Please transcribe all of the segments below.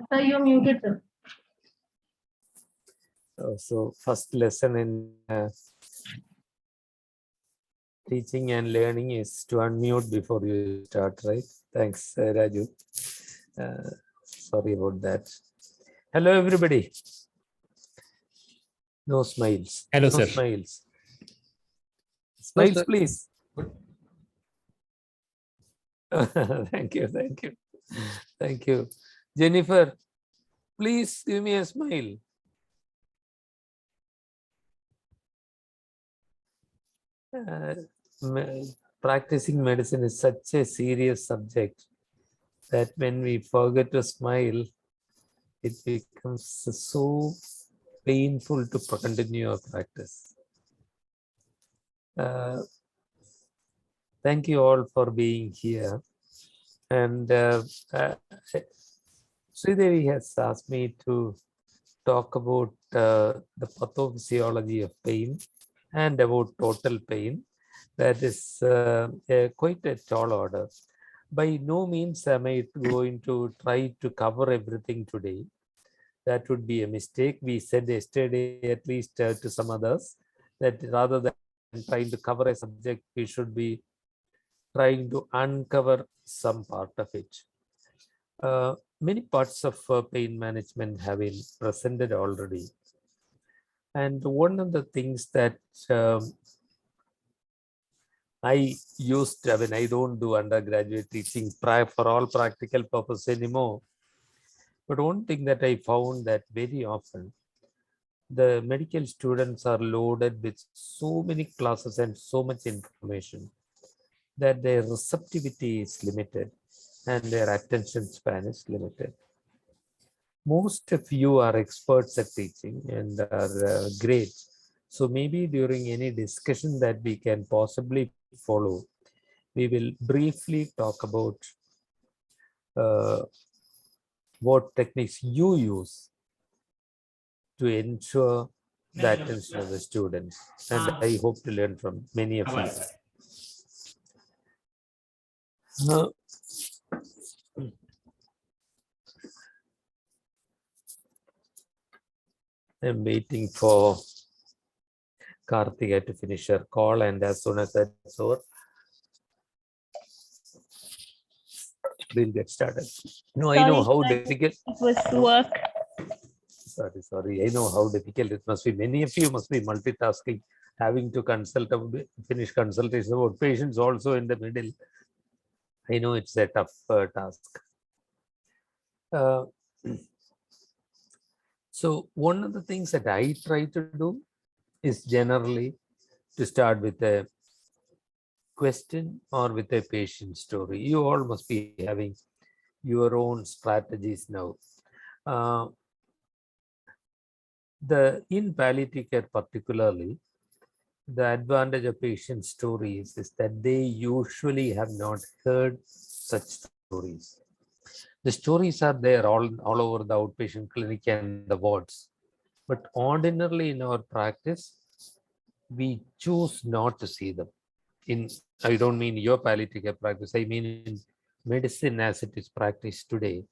Sir, you're muted, sir. So first lesson in teaching and learning is to unmute before you start, right? Thanks, Raju. Sorry about that. Hello, everybody. No smiles. Hello, no sir. Smiles. No, Smiles, sir. please. Thank you. Thank you. Thank you. Jennifer, please give me a smile. Practicing medicine is such a serious subject that when we forget to smile, it becomes so painful to continue our practice. Thank you all for being here. And Sridevi has asked me to talk about the pathophysiology of pain and about total pain. That is quite a tall order. By no means am I going to try to cover everything today. That would be a mistake. We said yesterday, at least to some others, that rather than trying to cover a subject, we should be trying to uncover some part of it. Many parts of pain management have been presented already. And one of the things that I don't do undergraduate teaching for all practical purposes anymore. But one thing that I found that very often, the medical students are loaded with so many classes and so much information that their receptivity is limited and their attention span is limited. Most of you are experts at teaching and are great. So maybe during any discussion that we can possibly follow, we will briefly talk about what techniques you use to ensure the attention of the students. And I hope to learn from many of you. I'm waiting for Karthika to finish her call, and as soon as that's over, we'll get started. No, Sorry, I know how sir, difficult. it was work. Sorry. I know how difficult it must be. Many of you must be multitasking, having to finish consultation about patients also in the middle. I know it's a tough task. So one of the things that I try to do is generally to start with a question or with a patient story. You all must be having your own strategies now. In palliative care particularly, the advantage of patient stories is that they usually have not heard such stories. The stories are there all over the outpatient clinic and the wards. But ordinarily in our practice, we choose not to see them. I don't mean your palliative care practice, I mean in medicine as it is practiced today.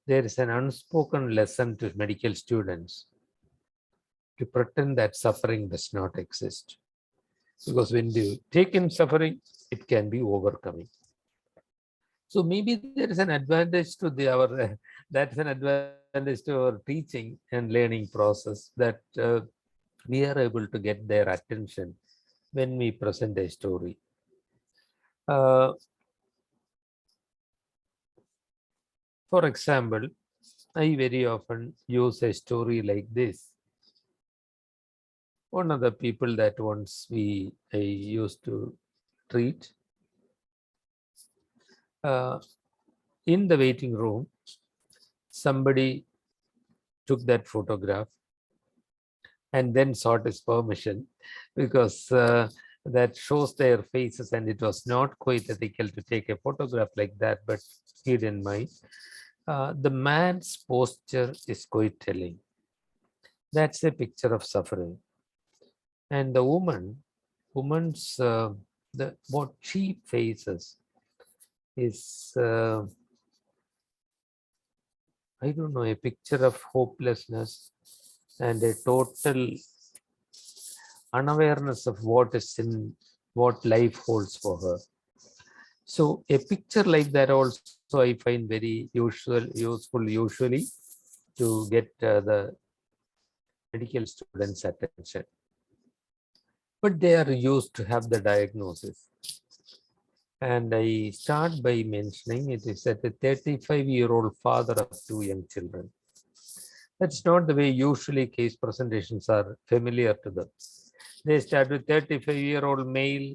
There is an unspoken lesson to medical students to pretend that suffering does not exist. Because when you take in suffering, it can be overcoming. So maybe there is an advantage to that's an advantage to our teaching and learning process, that we are able to get their attention when we present a story. For example, I very often use a story like this. One of the people that once I used to treat, in the waiting room, somebody took that photograph and then sought his permission, because that shows their faces and it was not quite ethical to take a photograph like that, but he didn't mind. The man's posture is quite telling. That's a picture of suffering. And the woman's what she faces is I don't know, a picture of hopelessness and a total unawareness of what is in what life holds for her. So a picture like that also I find very useful usually to get the medical students' attention. But they are used to have the diagnosis. And I start by mentioning it is that a 35-year-old father of two young children. That's not the way usually case presentations are familiar to them. They start with 35-year-old male,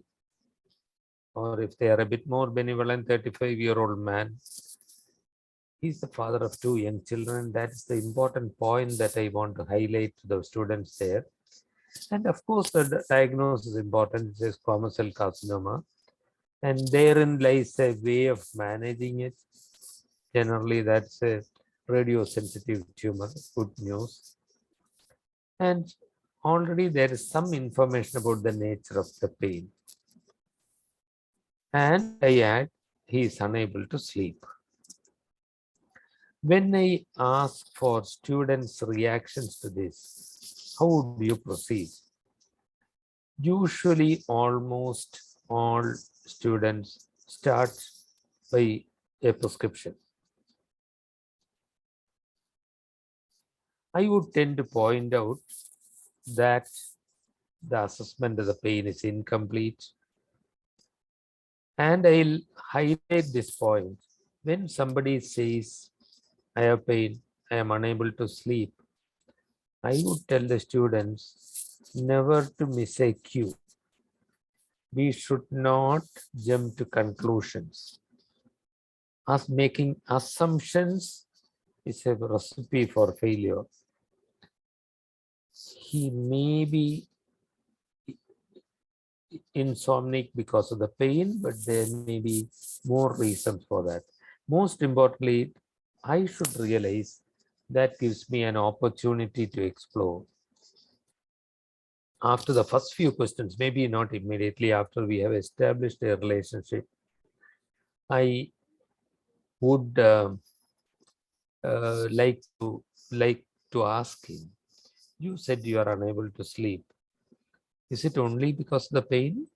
or if they are a bit more benevolent, 35-year-old man. He's the father of two young children. That's the important point that I want to highlight to the students there. And of course, the diagnosis is important. It says squamous cell carcinoma. And therein lies a way of managing it. Generally, that's a radiosensitive tumor. Good news. And already there is some information about the nature of the pain. And I add, he is unable to sleep. When I ask for students' reactions to this, how would you proceed? Usually, almost all students start by a prescription. I would tend to point out that the assessment of the pain is incomplete. And I'll highlight this point. When somebody says, I have pain, I am unable to sleep, I would tell the students never to miss a cue. We should not jump to conclusions. As making assumptions is a recipe for failure. He may be insomniac because of the pain, but there may be more reasons for that. Most importantly, I should realize that gives me an opportunity to explore. After the first few questions, maybe not immediately after we have established a relationship, I would like to ask him, you said you are unable to sleep. Is it only because of the pain?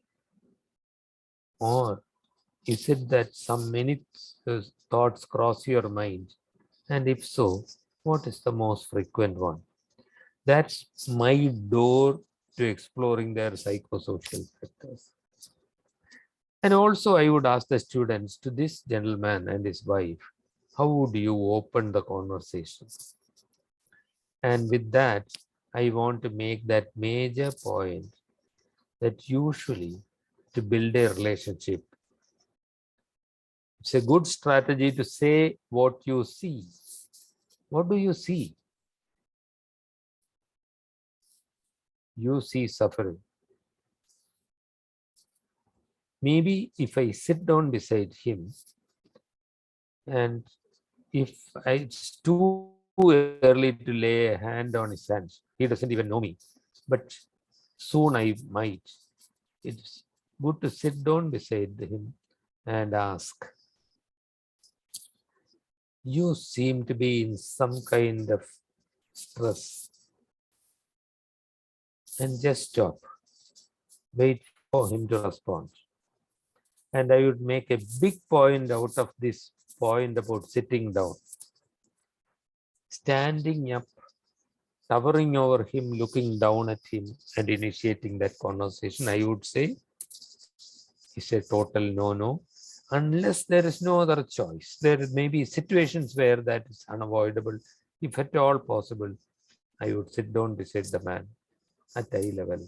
Or is it that some many thoughts cross your mind? And if so, what is the most frequent one? That's my door to exploring their psychosocial factors. And also, I would ask the students, to this gentleman and his wife, how would you open the conversation? And with that, I want to make that major point that usually to build a relationship, it's a good strategy to say what you see. What do you see? You see suffering. Maybe if I sit down beside him and if it's too early to lay a hand on his hands, he doesn't even know me, but soon I might. It's good to sit down beside him and ask, you seem to be in some kind of stress, and just stop. Wait for him to respond. And I would make a big point out of this point about sitting down. Standing up, towering over him, looking down at him and initiating that conversation, I would say, is a total no-no. Unless there is no other choice. There may be situations where that is unavoidable. If at all possible, I would sit down beside the man at eye level.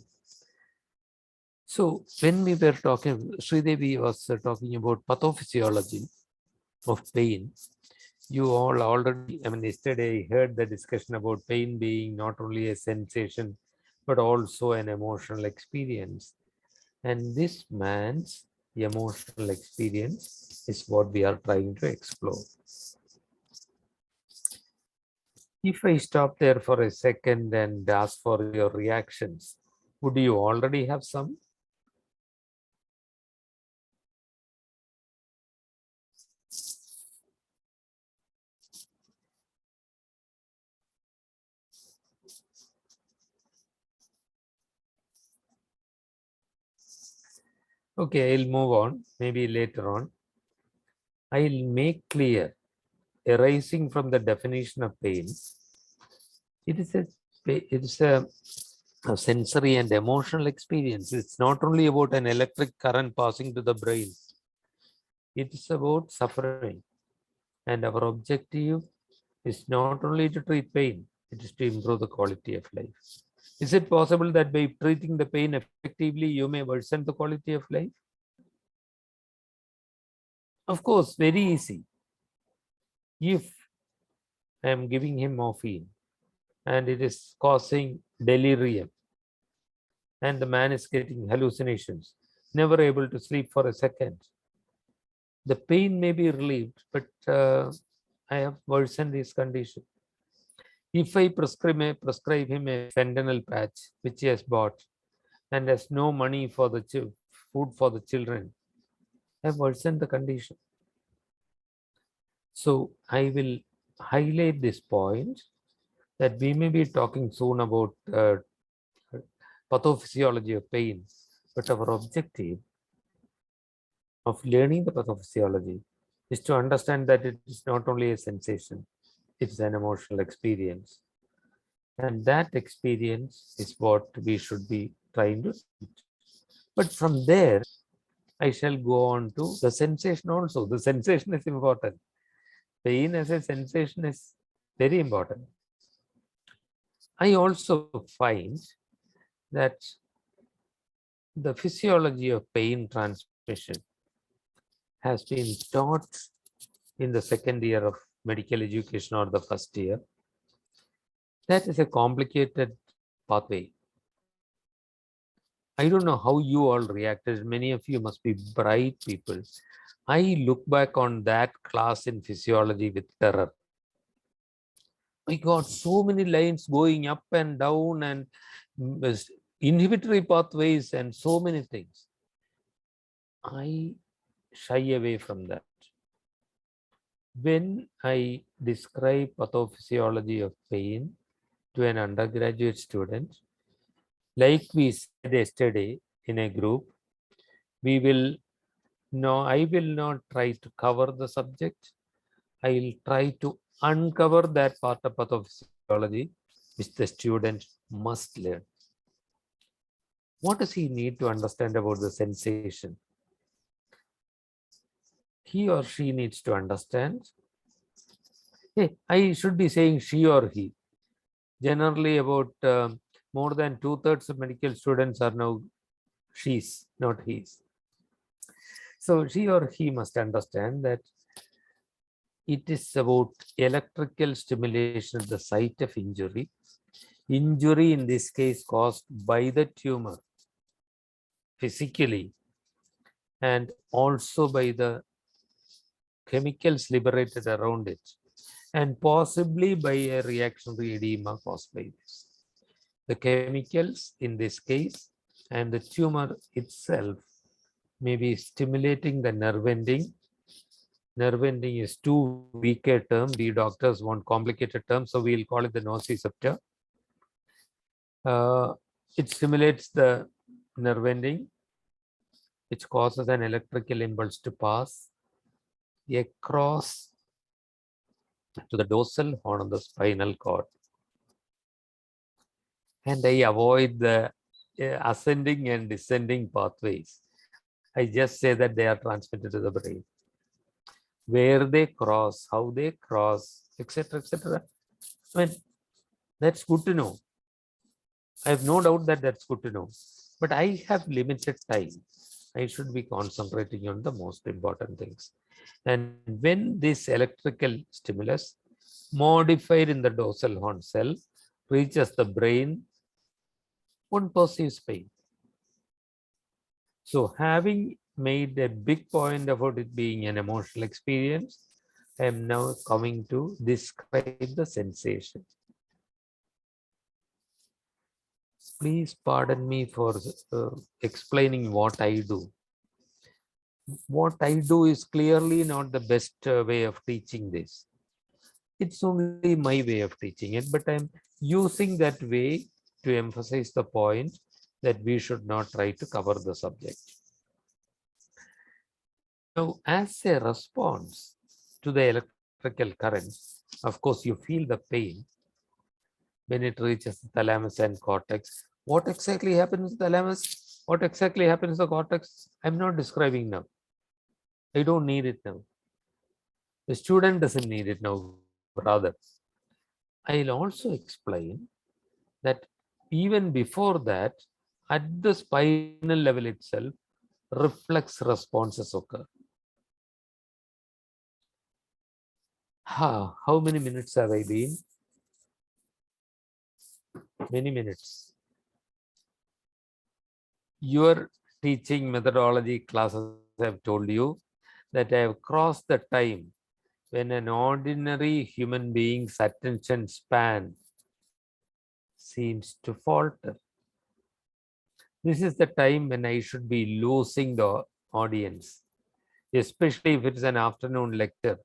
So when we were talking, Sridevi was talking about pathophysiology of pain. You all already, yesterday I heard the discussion about pain being not only a sensation, but also an emotional experience. And this man's emotional experience is what we are trying to explore. If I stop there for a second and ask for your reactions, would you already have some? Okay, I'll move on. Maybe later on. I'll make clear, arising from the definition of pain, it is a sensory and emotional experience. It's not only about an electric current passing to the brain. It is about suffering. And our objective is not only to treat pain, it is to improve the quality of life. Is it possible that by treating the pain effectively, you may worsen the quality of life? Of course, very easy. If I am giving him morphine and it is causing delirium, and the man is getting hallucinations, never able to sleep for a second, the pain may be relieved, but I have worsened his condition. If I prescribe him a fentanyl patch, which he has bought, and has no money for the food for the children, I have worsened the condition. So I will highlight this point that we may be talking soon about pathophysiology of pain, but our objective of learning the pathophysiology is to understand that it is not only a sensation, it's an emotional experience. And that experience is what we should be trying to teach. But from there, I shall go on to the sensation also. The sensation is important. Pain as a sensation is very important. I also find that the physiology of pain transmission has been taught in the second year of medical education or the first year. That is a complicated pathway. I don't know how you all reacted. Many of you must be bright people. I look back on that class in physiology with terror. I got so many lines going up and down and inhibitory pathways and so many things. I shy away from that. When I describe pathophysiology of pain to an undergraduate student, like we said yesterday in a group, I will not try to cover the subject. I will try to uncover that part of pathophysiology which the student must learn. What does he need to understand about the sensation? He or she needs to understand. Hey, I should be saying she or he. Generally, about more than 2/3 of medical students are now she's, not he's. So she or he must understand that it is about electrical stimulation at the site of injury. Injury in this case caused by the tumor physically and also by the chemicals liberated around it and possibly by a reactionary edema caused by this. The chemicals in this case and the tumor itself may be stimulating the nerve ending. Nerve ending is too weak a term. We doctors want complicated terms, so we'll call it the nociceptor. It stimulates the nerve ending, which causes an electrical impulse to pass across to the dorsal horn of the spinal cord. And I avoid the ascending and descending pathways. I just say that they are transmitted to the brain. Where they cross, how they cross, etc., etc. I mean, that's good to know. I have no doubt that that's good to know. But I have limited time. I should be concentrating on the most important things. And when this electrical stimulus modified in the dorsal horn cell reaches the brain, one perceives pain. So having made a big point about it being an emotional experience, I am now coming to describe the sensation. Please pardon me for explaining what I do. What I do is clearly not the best way of teaching this. It's only my way of teaching it, but I'm using that way to emphasize the point that we should not try to cover the subject. Now, as a response to the electrical current, of course, you feel the pain when it reaches the thalamus and cortex. What exactly happens to the thalamus? What exactly happens to the cortex? I'm not describing now. I don't need it now. The student doesn't need it now, rather. I'll also explain that even before that, at the spinal level itself, reflex responses occur. How many minutes have I been? Many minutes. Your teaching methodology classes have told you that I have crossed the time when an ordinary human being's attention span seems to falter. This is the time when I should be losing the audience, especially if it's an afternoon lecture,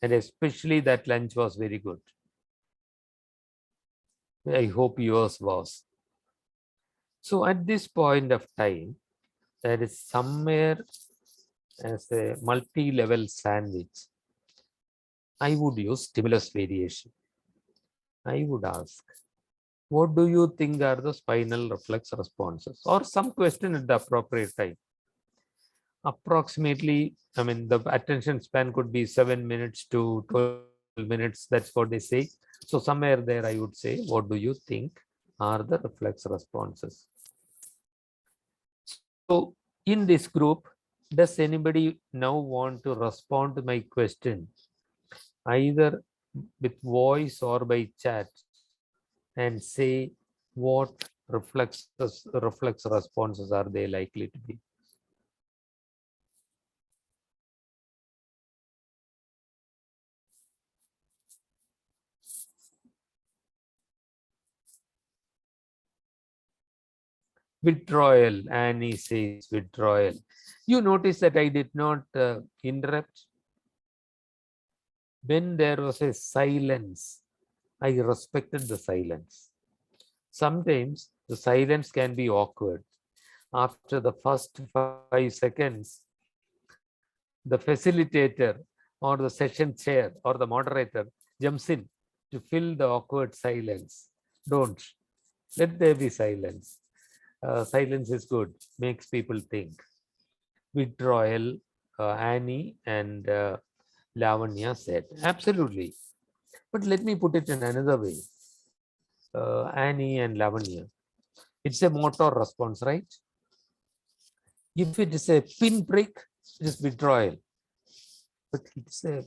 and especially that lunch was very good. I hope yours was. So at this point of time, there is somewhere as a multi-level sandwich. I would use stimulus variation. I would ask, what do you think are the spinal reflex responses? Or some question at the appropriate time. Approximately, I mean, the attention span could be 7 minutes to 12 minutes. That's what they say. So somewhere there, I would say, what do you think are the reflex responses? So in this group, does anybody now want to respond to my question, either with voice or by chat, and say what reflex responses are they likely to be? Withdrawal, Annie says withdrawal. You notice that I did not interrupt. When there was a silence, I respected the silence. Sometimes the silence can be awkward. After the first 5 seconds, the facilitator or the session chair or the moderator jumps in to fill the awkward silence. Don't. Let there be silence. Silence is good, makes people think. Withdrawal, Annie and Lavanya said. Absolutely. But let me put it in another way. Annie and Lavanya. It's a motor response, right? If it is a pinprick, it is withdrawal. But it's a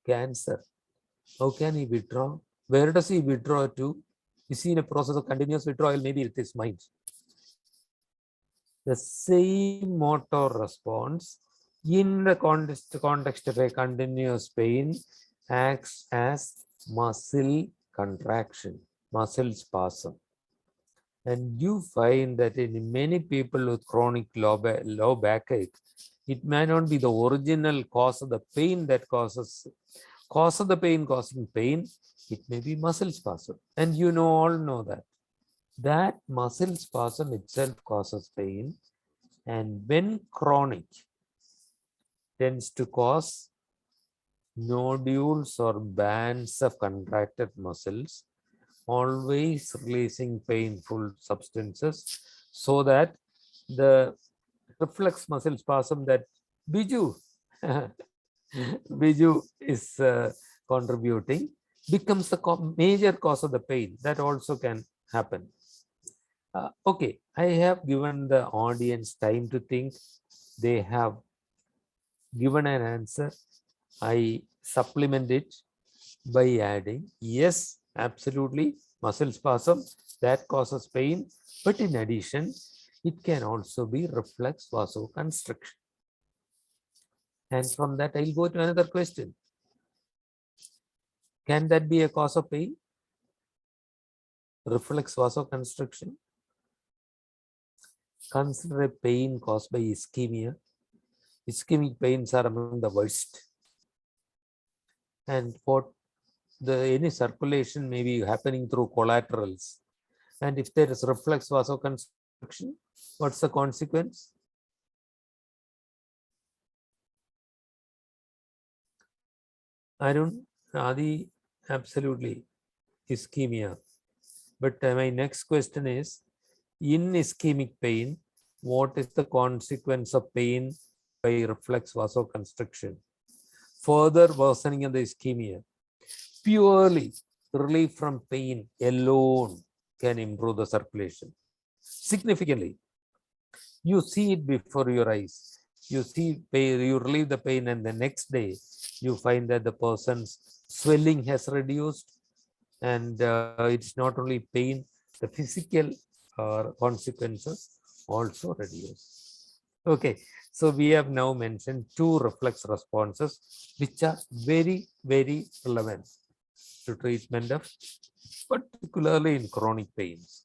cancer. How can he withdraw? Where does he withdraw to? Is he in a process of continuous withdrawal? Maybe it is mind. The same motor response in the context of a continuous pain acts as muscle contraction, muscle spasm. And you find that in many people with chronic low backache, it may not be the original cause of the pain that causes the pain causing pain. It may be muscle spasm. And you all know that muscle spasm itself causes pain. And when chronic, tends to cause nodules or bands of contracted muscles, always releasing painful substances, so that the reflex muscle spasm that Biju is contributing becomes the major cause of the pain. That also can happen. Okay, I have given the audience time to think. They have given an answer. I supplement it by adding, yes, absolutely, muscle spasm, that causes pain. But in addition, it can also be reflex vasoconstriction. And from that, I'll go to another question. Can that be a cause of pain? Reflex vasoconstriction? Consider a pain caused by ischemia. Ischemic pains are among the worst. And what any circulation may be happening through collaterals. And if there is reflex vasoconstriction, what's the consequence? Arun, Adi, absolutely ischemia. But my next question is, in ischemic pain, what is the consequence of pain by reflex vasoconstriction? Further worsening of the ischemia. Purely relief from pain alone can improve the circulation significantly. You see it before your eyes. You see pain, you relieve the pain, and the next day you find that the person's swelling has reduced, and it's not only pain, the physical consequences also reduce. Okay, so we have now mentioned two reflex responses which are very, very relevant to treatment of, particularly in chronic pains.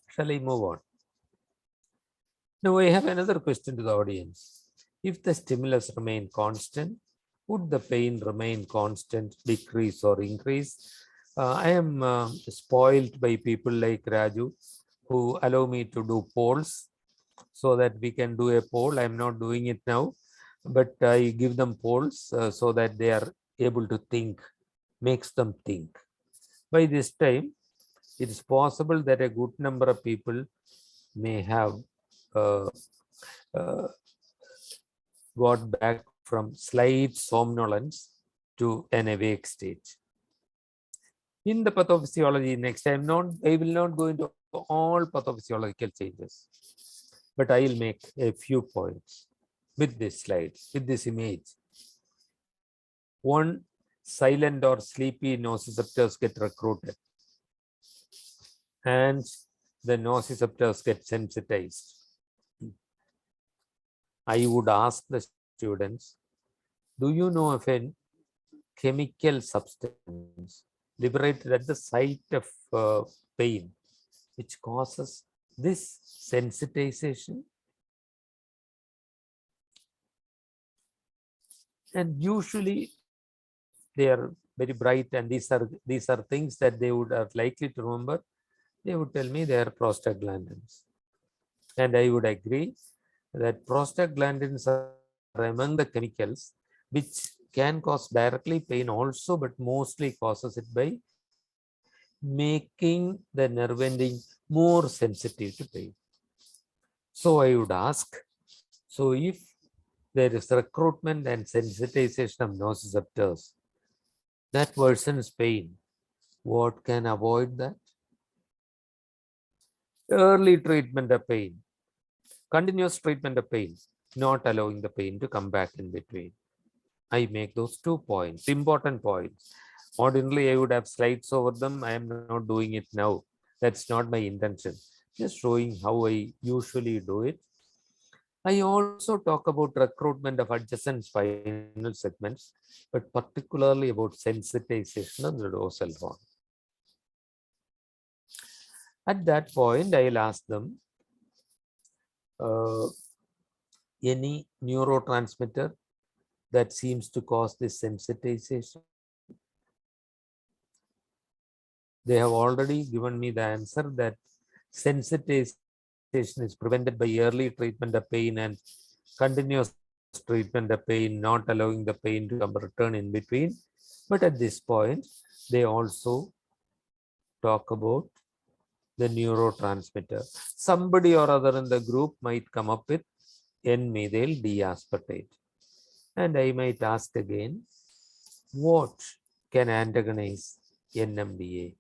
Shall I move on? Now I have another question to the audience. If the stimulus remain constant, would the pain remain constant, decrease or increase? I am spoiled by people like Raju who allow me to do polls so that we can do a poll. I am not doing it now, but I give them polls so that they are able to think, makes them think. By this time, it is possible that a good number of people may have uh, uh, got back from slight somnolence to an awake state. In the pathophysiology, next time, I will not go into all pathophysiological changes, but I will make a few points with this slide, with this image. One, silent or sleepy nociceptors get recruited, and the nociceptors get sensitized. I would ask the students, do you know of a chemical substance liberated at the site of pain which causes this sensitization? And usually they are very bright, and these are things that they would are likely to remember. They would tell me they are prostaglandins, and I would agree that prostaglandins are among the chemicals which can cause directly pain also, but mostly causes it by making the nerve ending more sensitive to pain. So I would ask, so if there is recruitment and sensitization of nociceptors, that worsens pain, what can avoid that? Early treatment of pain, continuous treatment of pain, not allowing the pain to come back in between. I make those 2 points, important points. Ordinarily, I would have slides over them. I am not doing it now. That's not my intention. Just showing how I usually do it. I also talk about recruitment of adjacent spinal segments, but particularly about sensitization of the dorsal horn. At that point, I'll ask them any neurotransmitter that seems to cause this sensitization. They have already given me the answer that sensitization is prevented by early treatment of pain and continuous treatment of pain, not allowing the pain to come return in between. But at this point, they also talk about the neurotransmitter. Somebody or other in the group might come up with N-methyl D-aspartate. And I might ask again, what can antagonize NMDA?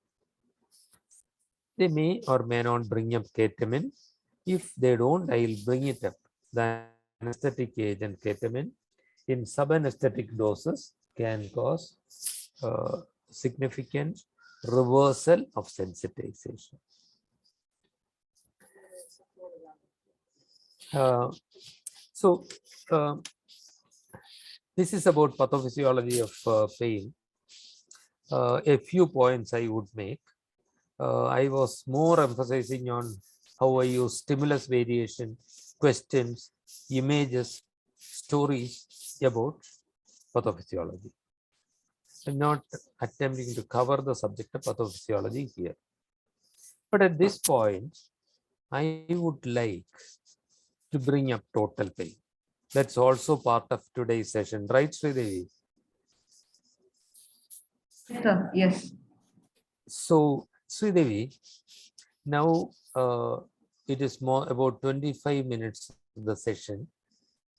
They may or may not bring up ketamine. If they don't, I will bring it up. The anesthetic agent ketamine in subanesthetic doses can cause significant reversal of sensitization. So this is about pathophysiology of pain. A few points I would make. I was more emphasizing on how I use stimulus variation, questions, images, stories about pathophysiology. I'm not attempting to cover the subject of pathophysiology here. But at this point, I would like to bring up total pain. That's also part of today's session, right, Sridevi? Yes, sir. Yes. So, Sridevi, now it is more about 25 minutes of the session,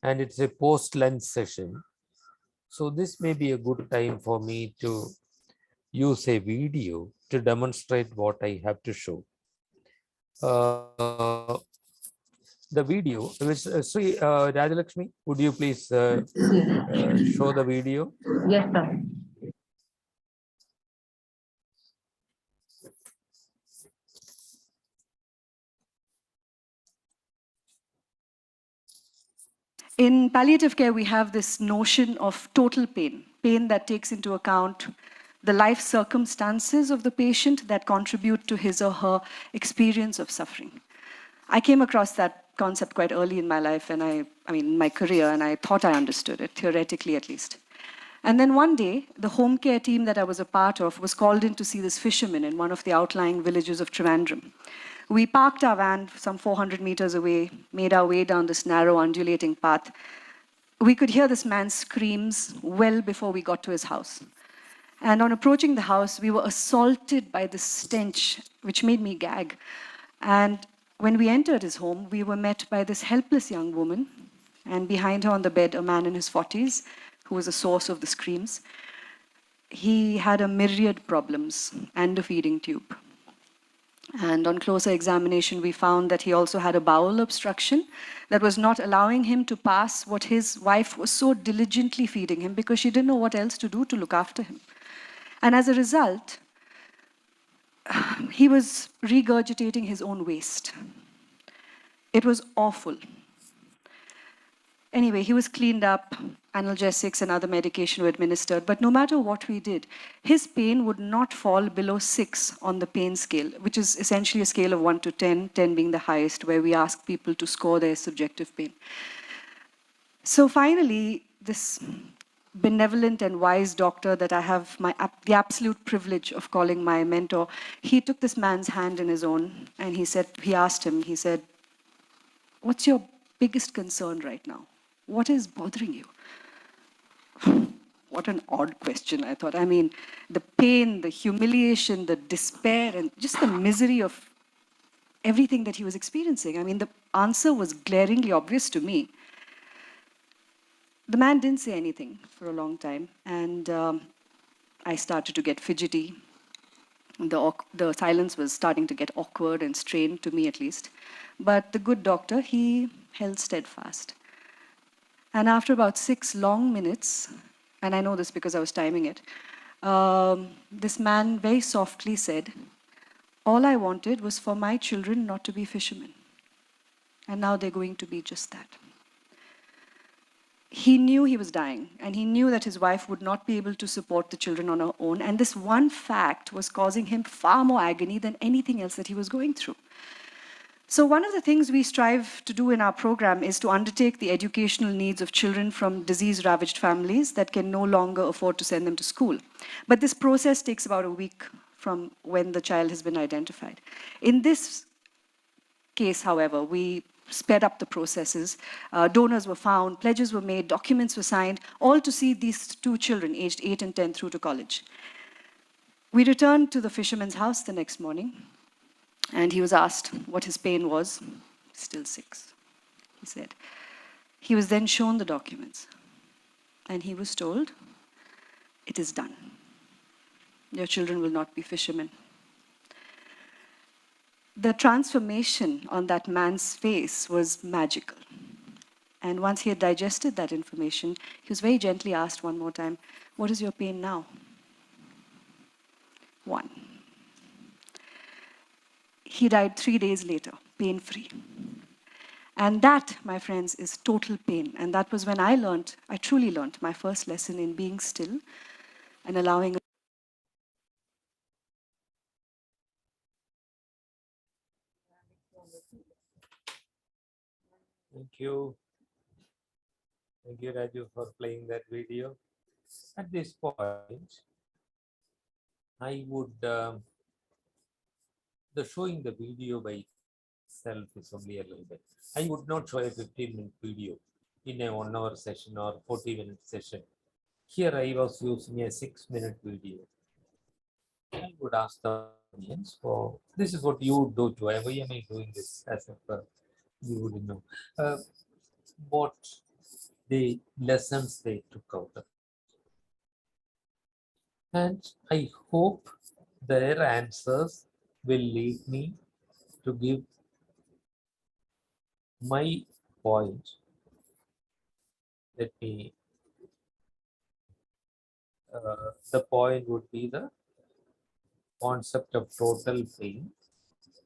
and it's a post-lunch session. So this may be a good time for me to use a video to demonstrate what I have to show. The video, which Sri Rajalakshmi, would you please show the video? Yes, sir. In palliative care, we have this notion of total pain, pain that takes into account the life circumstances of the patient that contribute to his or her experience of suffering. I came across that concept quite early in my life, and I mean, in my career, and I thought I understood it, theoretically at least. And then one day, the home care team that I was a part of was called in to see this fisherman in one of the outlying villages of Trivandrum. We parked our van some 400 meters away, made our way down this narrow, undulating path. We could hear this man's screams well before we got to his house. And on approaching the house, we were assaulted by this stench, which made me gag. And when we entered his home, we were met by this helpless young woman, and behind her on the bed, a man in his 40s, who was the source of the screams. He had a myriad problems and a feeding tube. And on closer examination, we found that he also had a bowel obstruction that was not allowing him to pass what his wife was so diligently feeding him because she didn't know what else to do to look after him. And as a result, he was regurgitating his own waste. It was awful. Anyway, he was cleaned up, analgesics and other medication were administered, but no matter what we did, his pain would not fall below 6 on the pain scale, which is essentially a scale of 1 to 10, 10 being the highest, where we ask people to score their subjective pain. So finally, this benevolent and wise doctor that I have the absolute privilege of calling my mentor, he took this man's hand in his own, and he asked him, he said, "What's your biggest concern right now? What is bothering you?" What an odd question, I thought. I mean, the pain, the humiliation, the despair, and just the misery of everything that he was experiencing. I mean, the answer was glaringly obvious to me. The man didn't say anything for a long time, and I started to get fidgety. The silence was starting to get awkward and strained, to me at least. But the good doctor, he held steadfast. And after about 6 long minutes, and I know this because I was timing it, this man very softly said, "All I wanted was for my children not to be fishermen. And now they're going to be just that." He knew he was dying, and he knew that his wife would not be able to support the children on her own, and this one fact was causing him far more agony than anything else that he was going through. So one of the things we strive to do in our program is to undertake the educational needs of children from disease-ravaged families that can no longer afford to send them to school. But this process takes about a week from when the child has been identified. In this case, however, we sped up the processes. Donors were found, pledges were made, documents were signed, all to see these 2 children, aged 8 and 10, through to college. We returned to the fisherman's house the next morning, and he was asked what his pain was. Still 6, he said. He was then shown the documents, and he was told, "It is done. Your children will not be fishermen." The transformation on that man's face was magical. And once he had digested that information, he was very gently asked one more time, "What is your pain now?" 1. He died 3 days later, pain-free. And that, my friends, is total pain. And that was when I truly learned my first lesson in being still and allowing. Thank you. Thank you, Raju, for playing that video. At this point, I would, the showing the video by itself is only a little bit. I would not show a 15-minute video in a 1 hour session or 40-minute session. Here I was using a 6-minute video. I would ask the audience for this is what you would do to. Why am I doing this as if you wouldn't know what the lessons they took out of it. And I hope their answers will lead me to give my point. Let me, the point would be the concept of total pain,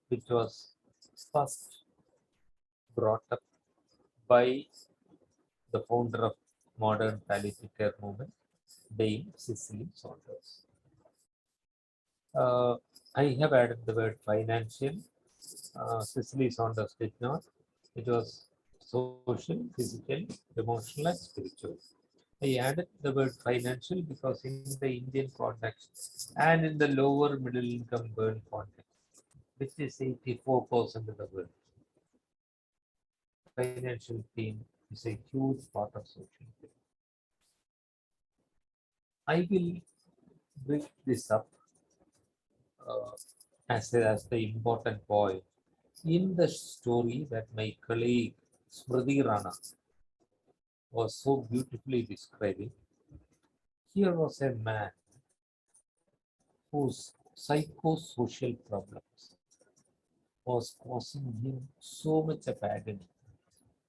which was first brought up by the founder of modern palliative care movement, Dame Cicely Saunders. I have added the word financial. Cicely Saunders did not. It was social, physical, emotional, and spiritual. I added the word financial because in the Indian context and in the lower middle income world context, which is 84% of the world, financial pain is a huge part of social pain. I will bring this up as the important point in the story that my colleague Smriti Rana was so beautifully describing. Here was a man whose psychosocial problems was causing him so much of agony.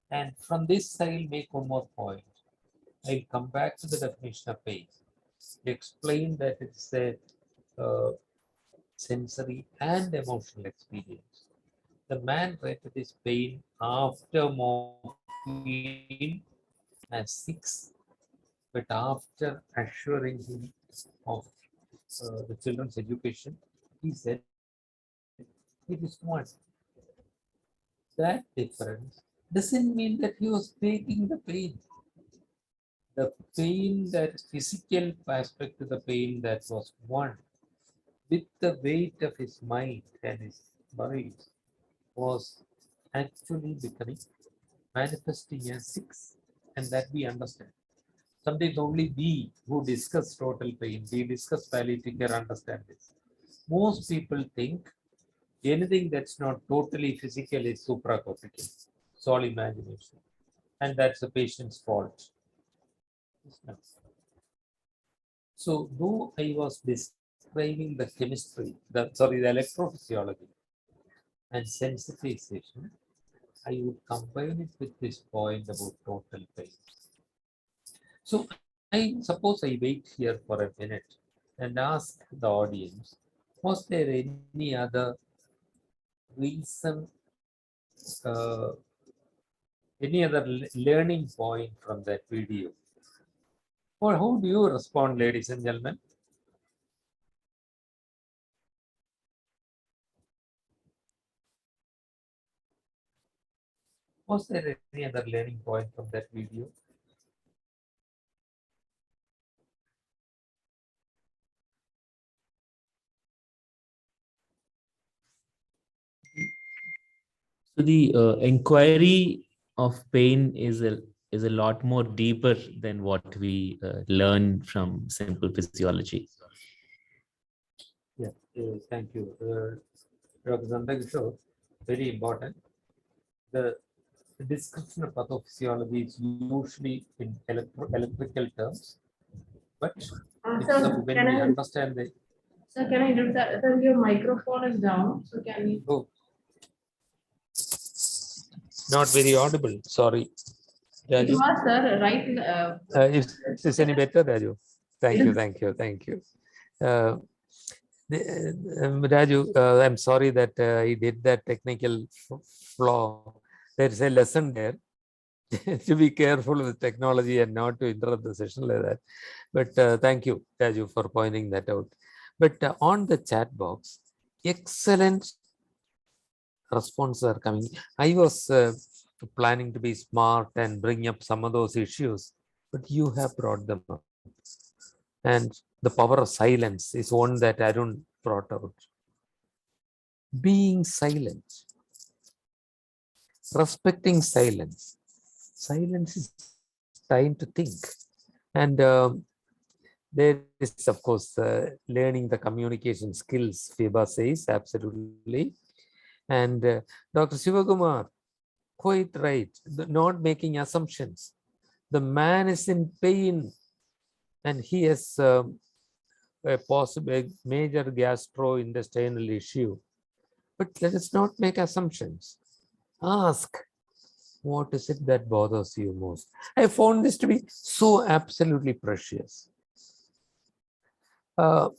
And from this, I'll make one more point. I'll come back to the definition of pain. Explain that it's a sensory and emotional experience. The man rated his pain after morphine as 6, but after assuring him of the children's education, he said it is 1. That difference doesn't mean that he was taking the pain. The pain, that physical aspect of the pain that was 1, with the weight of his mind and his worries, was actually becoming manifesting as 6, and that we understand. Sometimes only we who discuss total pain, we discuss palliative care, understand this. Most people think anything that's not totally physical is supracortical. It's all imagination. And that's the patient's fault. So, though I was describing the chemistry, the electrophysiology and sensitization, I would combine it with this point about total pain. So, I suppose I wait here for a minute and ask the audience, was there any other reason, uh, any other learning point from that video? Or how do you respond, ladies and gentlemen? Was there any other learning point from that video? So the inquiry of pain is a lot more deeper than what we learn from simple physiology. Yeah, thank you. Dr. Sandakishore, very important. The description of pathophysiology is usually in electrical terms, but when we understand the Sir, can I do that? Sir, your microphone is down, so can you? oh, not very audible. Sorry, It Raju. was, sir, right? Is this any better, Raju? Thank you, thank you, thank you. Raju, I'm sorry that I did that technical flaw. There's a lesson there to be careful with technology and not to interrupt the session like that. But thank you, Raju, for pointing that out. But on the chat box, excellent responses are coming. I was planning to be smart and bring up some of those issues, but you have brought them up. And the power of silence is one that I don't brought out. Being silent, respecting silence, silence is time to think. And there is, of course, learning the communication skills, FIBA says, absolutely. And Dr. Sivakumar, quite right, not making assumptions. The man is in pain and he has a possible major gastrointestinal issue. But let us not make assumptions. Ask, what is it that bothers you most? I found this to be so absolutely precious. I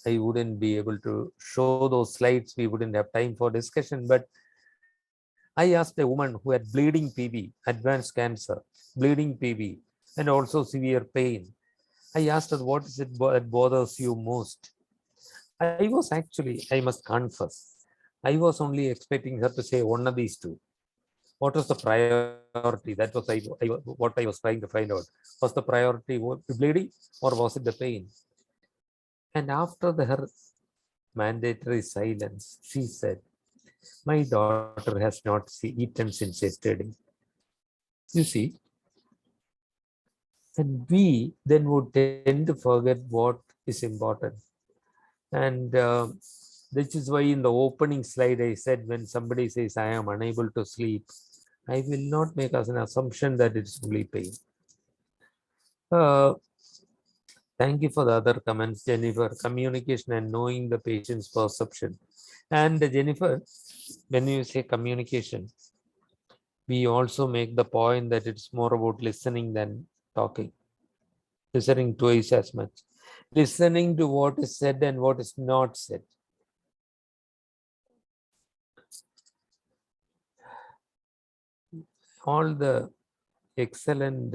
wouldn't be able to show those slides. We wouldn't have time for discussion. But I asked a woman who had bleeding PV, advanced cancer, bleeding PV, and also severe pain. I asked her, what is it that bothers you most? I was actually, I must confess, I was only expecting her to say one of these two. What was the priority? That was what I was trying to find out. Was the priority bleeding or was it the pain? And after her mandatory silence, she said, my daughter has not eaten since yesterday. You see, and we then would tend to forget what is important. And this is why in the opening slide, I said, when somebody says, I am unable to sleep, I will not make as an assumption that it's only pain. Thank you for the other comments, Jennifer. Communication and knowing the patient's perception. And Jennifer, when you say communication, we also make the point that it's more about listening than talking. Listening twice as much. Listening to what is said and what is not said. All the excellent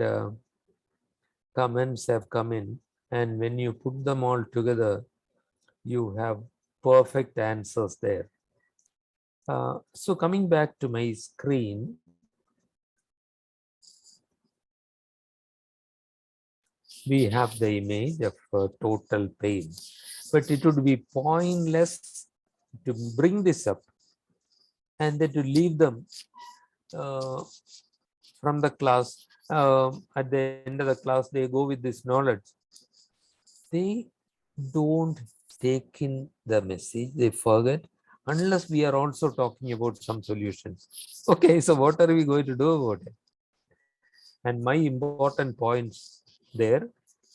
comments have come in, and when you put them all together, you have perfect answers there. So coming back to my screen, we have the image of total pain, but it would be pointless to bring this up and then to leave them from the class. At the end of the class, they go with this knowledge. They don't take in the message, they forget, unless we are also talking about some solutions. Okay, so what are we going to do about it? And my important points there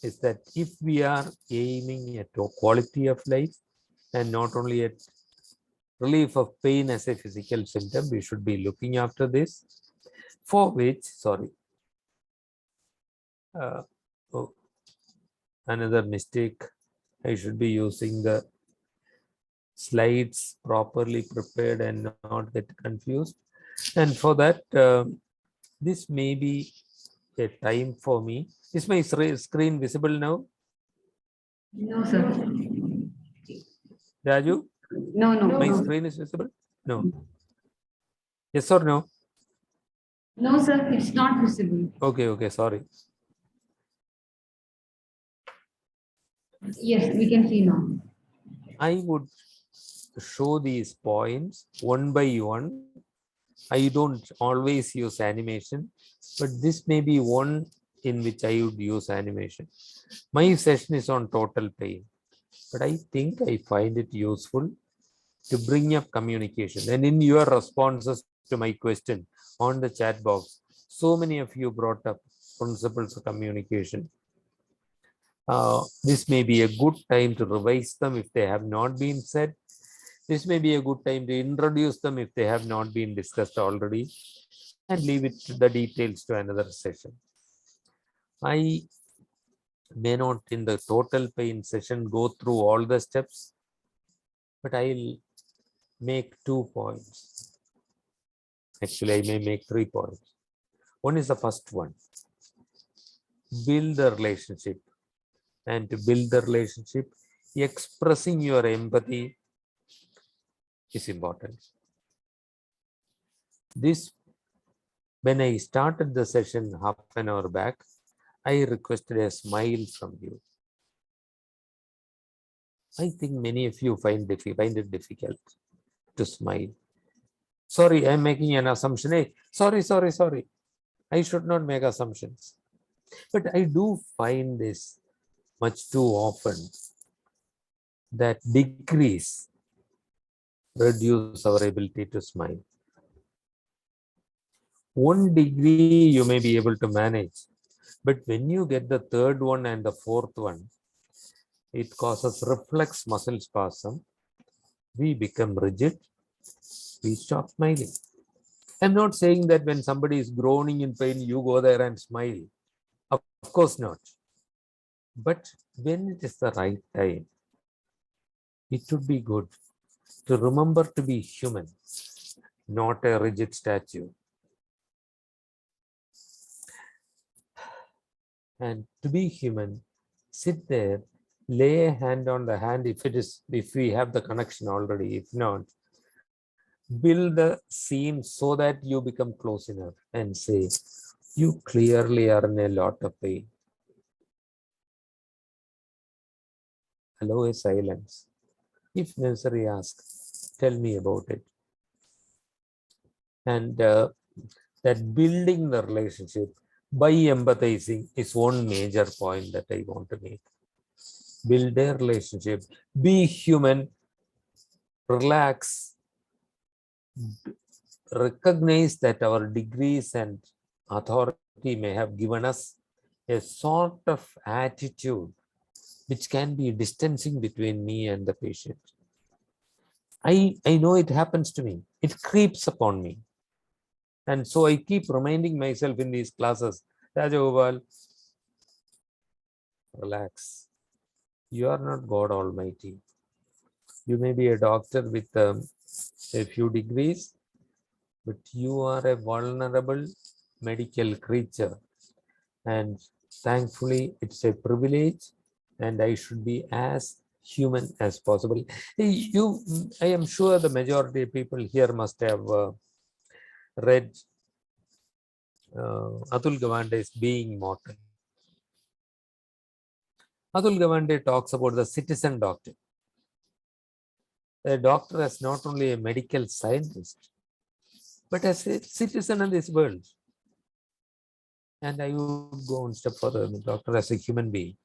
is that if we are aiming at quality of life and not only at relief of pain as a physical symptom, we should be looking after this, for which, oh, another mistake, I should be using the slides properly prepared and not get confused. And for that, this may be a time for me. Is my screen visible now? No, sir. Raju? No, no. My No. screen is visible? No. Yes or no? No, sir, it's not visible. Okay, sorry. Yes, we can see now. I would show these points one by one. I don't always use animation, but this may be one in which I would use animation. My session is on total pain, but I think I find it useful to bring up communication. And in your responses to my question on the chat box, so many of you brought up principles of communication. This may be a good time to revise them if they have not been said. This may be a good time to introduce them if they have not been discussed already, and leave it to the details to another session. I may not in the total pain session go through all the steps, but I'll make 2 points. Actually, I may make 3 points. One is the first one. Build the relationship. And to build the relationship, expressing your empathy is important. This, when I started the session half an hour back, I requested a smile from you. I think many of you find it difficult to smile. Sorry, I'm making an assumption. Hey, sorry. I should not make assumptions. But I do find this much too often, that degrees reduce our ability to smile. 1 degree you may be able to manage, but when you get the 3rd one and the 4th one, it causes reflex muscle spasm. We become rigid. We stop smiling. I'm not saying that when somebody is groaning in pain, you go there and smile. Of course not. But when it is the right time, it would be good to remember to be human, not a rigid statue. And to be human, sit there, lay a hand on the hand if we have the connection already. If not, build the scene so that you become close enough and say, you clearly are in a lot of pain. Allow a silence. If necessary, ask, tell me about it. And that building the relationship by empathizing is one major point that I want to make. Build a relationship, be human, relax, recognize that our degrees and authority may have given us a sort of attitude which can be distancing between me and the patient. I know it happens to me. It creeps upon me. And so I keep reminding myself in these classes, Rajagopal, relax. You are not God Almighty. You may be a doctor with a few degrees, but you are a vulnerable medical creature. And thankfully, it's a privilege, and I should be as human as possible. I am sure the majority of people here must have read Atul Gawande's Being Mortal. Atul Gawande talks about the citizen doctor. A doctor as not only a medical scientist, but as a citizen of this world. And I would go one step further, the doctor as a human being.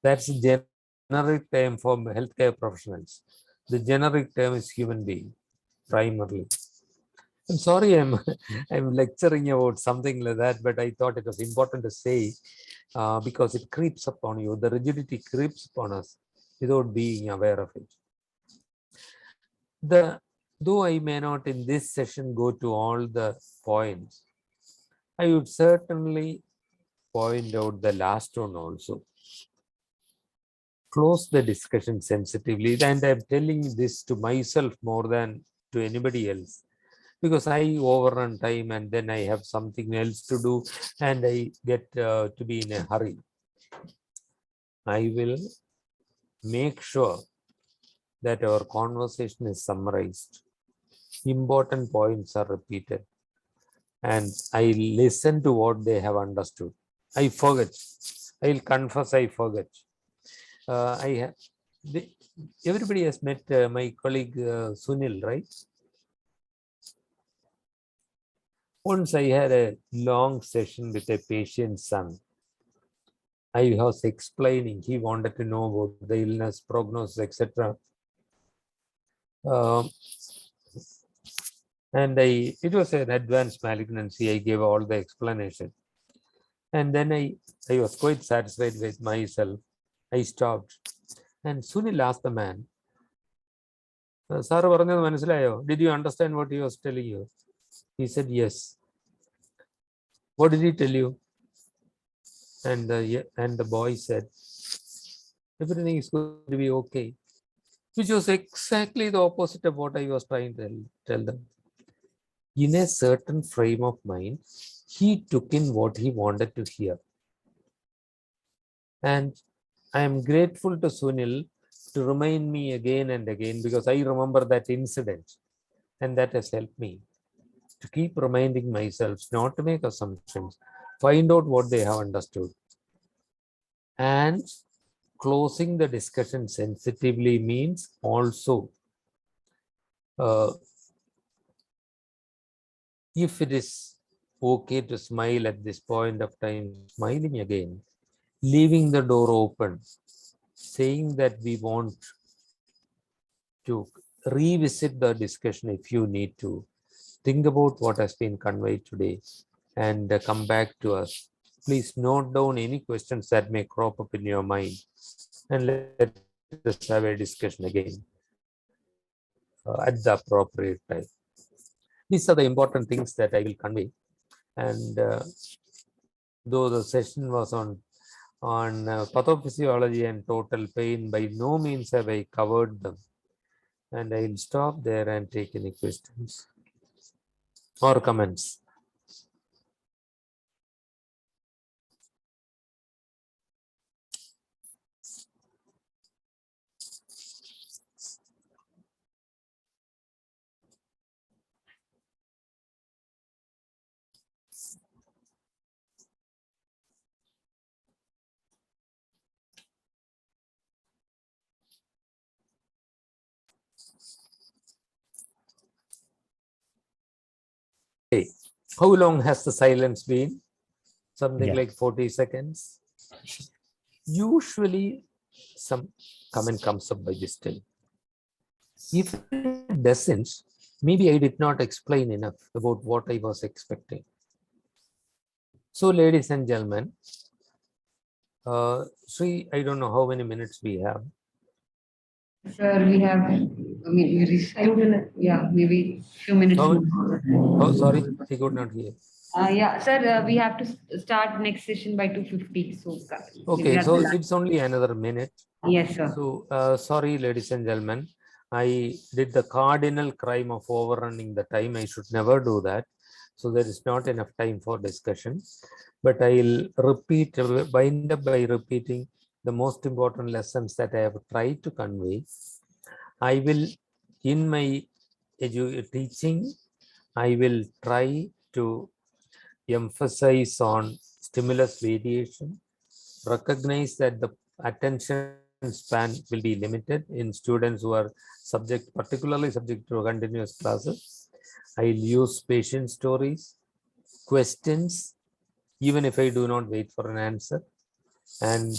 That's a generic term for healthcare professionals. The generic term is human being, primarily. I'm sorry I'm lecturing about something like that, but I thought it was important to say because it creeps upon you. The rigidity creeps upon us without being aware of it. Though I may not in this session go to all the points, I would certainly point out the last one also. Close the discussion sensitively, and I'm telling this to myself more than to anybody else, because I overrun time and then I have something else to do and I get to be in a hurry. I will make sure that our conversation is summarized. Important points are repeated. And I listen to what they have understood. I forget. I'll confess I forget. Everybody has met my colleague Sunil, right? Once I had a long session with a patient's son. I was explaining, he wanted to know about the illness, prognosis, etc. And it was an advanced malignancy. I gave all the explanation. And then I was quite satisfied with myself. I stopped. And Sunil asked the man, Sir, did you understand what he was telling you? He said, yes. What did he tell you? And the boy said, everything is going to be okay. Which was exactly the opposite of what I was trying to tell them. In a certain frame of mind, he took in what he wanted to hear. And I am grateful to Sunil to remind me again and again, because I remember that incident, and that has helped me to keep reminding myself not to make assumptions, find out what they have understood. And closing the discussion sensitively means also If it is okay to smile at this point of time, smiling again, leaving the door open, saying that we want to revisit the discussion if you need to. Think about what has been conveyed today and come back to us. Please note down any questions that may crop up in your mind and let us have a discussion again at the appropriate time. These are the important things that I will convey. And though the session was on pathophysiology and total pain, by no means have I covered them. And I will stop there and take any questions or comments. Hey, how long has the silence been? Something like 40 seconds. Usually some comment comes up by this time. If it doesn't, maybe I did not explain enough about what I was expecting. So, ladies and gentlemen, Sri, I don't know how many minutes we have. Sir, we have, yeah, maybe few minutes Oh, more. oh, sorry, I could not hear. Yeah, sir, we have to start next session by 2:50. So, Okay, so it's only another minute. Yes, sir. So, sorry, ladies and gentlemen, I did the cardinal crime of overrunning the time. I should never do that. So there is not enough time for discussion. But I'll wind up by repeating the most important lessons that I have tried to convey. I will, in my teaching, I will try to emphasize on stimulus variation, recognize that the attention span will be limited in students who are particularly subject to continuous classes. I'll use patient stories, questions, even if I do not wait for an answer, and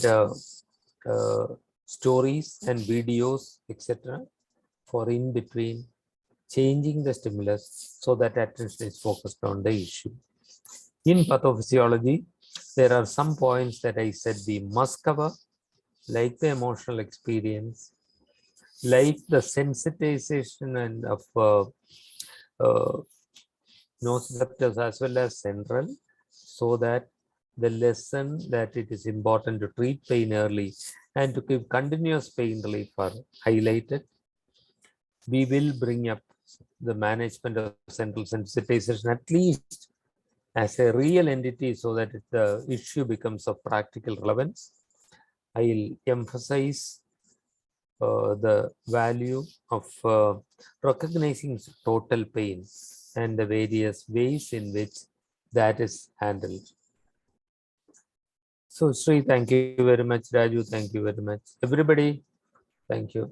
stories and videos, etc. for in between, changing the stimulus so that attention is focused on the issue. In pathophysiology, there are some points that I said we must cover, like the emotional experience, like the sensitization and of nociceptors as well as central, so that the lesson that it is important to treat pain early and to give continuous pain relief are highlighted. We will bring up the management of central sensitization at least as a real entity so that the issue becomes of practical relevance. I'll emphasize the value of recognizing total pain and the various ways in which that is handled. So, Sri, thank you very much. Raju, thank you very much. Everybody, thank you.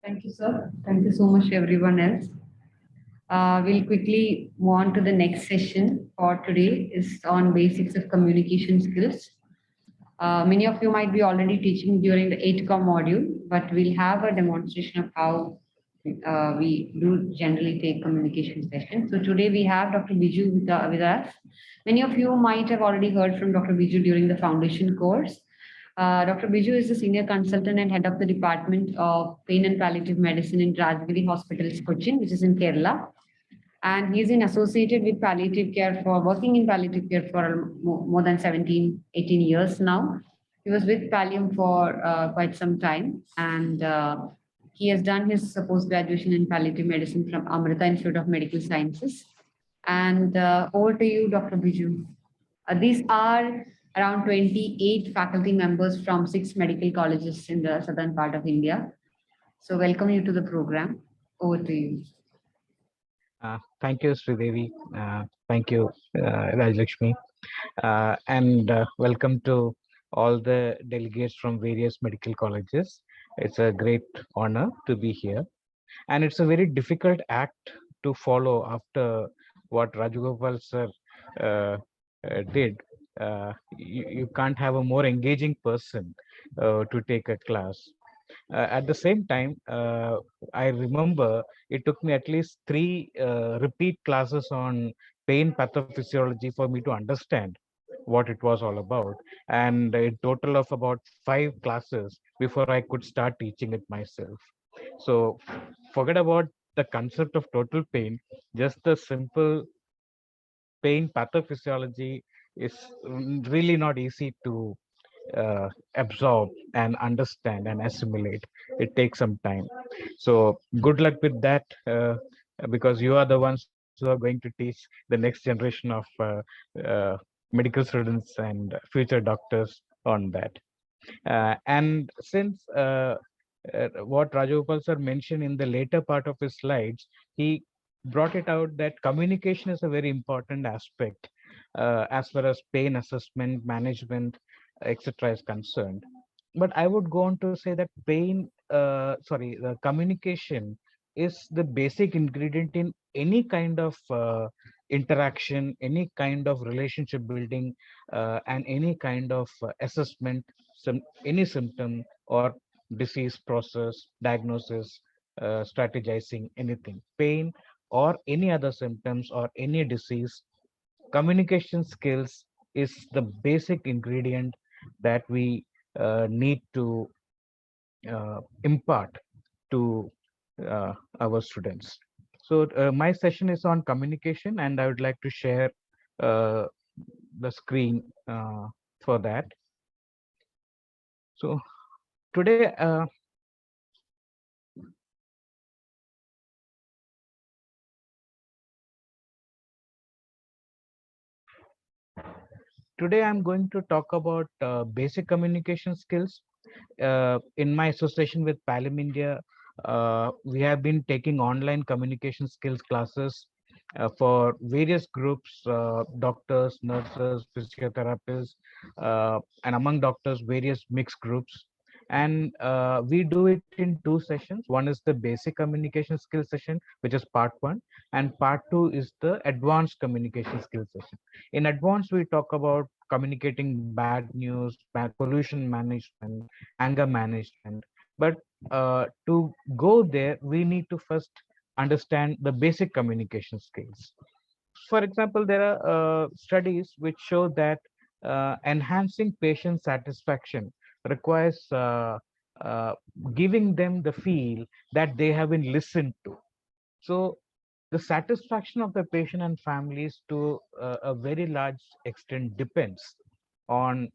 Thank you, sir. Thank you so much, everyone else. We'll quickly move on to the next session for today. Is on basics of communication skills. Many of you might be already teaching during the 8Com module, but we'll have a demonstration of how we do generally take communication sessions. So today we have Dr. Biju with us. Many of you might have already heard from Dr. Biju during the foundation course. Dr. Biju is the senior consultant and head of the Department of Pain and Palliative Medicine in Rajagopal Hospitals, Cochin, which is in Kerala. And he's been associated with palliative care working in palliative care for more than 17, 18 years now. He was with Pallium for quite some time, and he has done his post-graduation in palliative medicine from Amrita Institute of Medical Sciences. And over to you, Dr. Biju. These are around 28 faculty members from 6 medical colleges in the southern part of India. So welcome you to the program. Over to you. Thank you, Sridevi. Thank you, Rajlakshmi. And welcome to all the delegates from various medical colleges. It's a great honor to be here. And it's a very difficult act to follow after what Rajagopal sir did. You can't have a more engaging person to take a class. At the same time, I remember it took me at least 3 repeat classes on pain pathophysiology for me to understand what it was all about, and a total of about 5 classes before I could start teaching it myself. So forget about the concept of total pain, just the simple pain pathophysiology is really not easy to absorb and understand and assimilate. It takes some time. So good luck with that, because you are the ones who are going to teach the next generation of uh, medical students and future doctors on that. And since what Rajagopal sir mentioned in the later part of his slides, he brought it out that communication is a very important aspect as far as pain assessment, management, etc. is concerned. But I would go on to say that the communication is the basic ingredient in any kind of interaction, any kind of relationship building, and any kind of assessment, any symptom or disease process, diagnosis, strategizing, anything, pain or any other symptoms or any disease. Communication skills is the basic ingredient that we need to impart to our students. So my session is on communication, and I would like to share uh, the screen for that. So today, today I'm going to talk about basic communication skills. In my association with Palim India, we have been taking online communication skills classes for various groups, doctors, nurses, physiotherapists, and among doctors, various mixed groups. And we do it in 2 sessions. One is the basic communication skills session, which is part 1, and part 2 is the advanced communication skills session. In advanced, we talk about communicating bad news, bad pollution management, anger management. But to go there, we need to first understand the basic communication skills. For example, there are studies which show that enhancing patient satisfaction requires uh, giving them the feel that they have been listened to. So the satisfaction of the patient and families to a very large extent depends on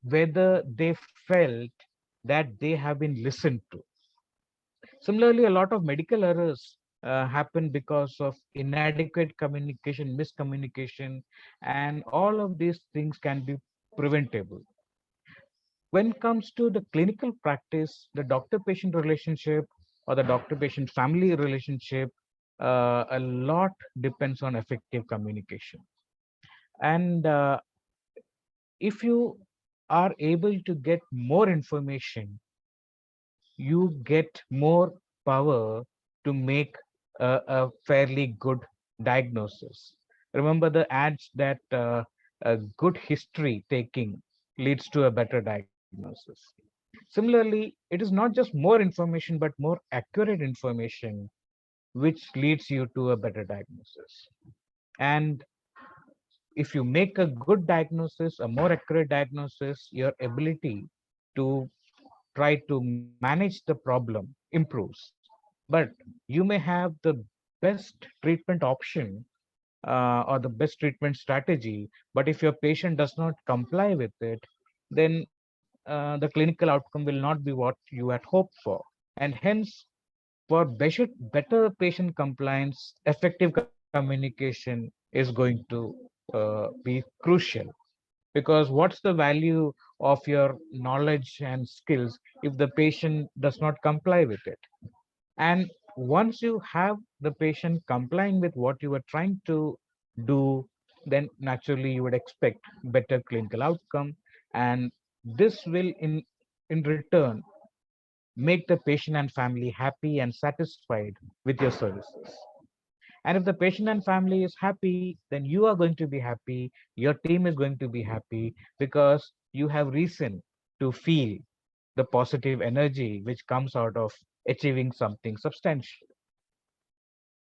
whether they felt that they have been listened to. Similarly, a lot of medical errors happen because of inadequate communication, miscommunication, and all of these things can be preventable. When it comes to the clinical practice, the doctor-patient relationship or the doctor-patient family relationship, a lot depends on effective communication. And if you are able to get more information, you get more power to make a fairly good diagnosis. Remember the adage that a good history taking leads to a better diagnosis. Similarly, it is not just more information, but more accurate information, which leads you to a better diagnosis. And if you make a good diagnosis, a more accurate diagnosis, your ability to try to manage the problem improves. But you may have the best treatment option or the best treatment strategy, but if your patient does not comply with it, then the clinical outcome will not be what you had hoped for. And hence, for better patient compliance, effective communication is going to be crucial. Because what's the value of your knowledge and skills if the patient does not comply with it? And once you have the patient complying with what you are trying to do, then naturally you would expect better clinical outcome, and this will in return make the patient and family happy and satisfied with your services. And if the patient and family is happy, then you are going to be happy. Your team is going to be happy because you have reason to feel the positive energy which comes out of achieving something substantial.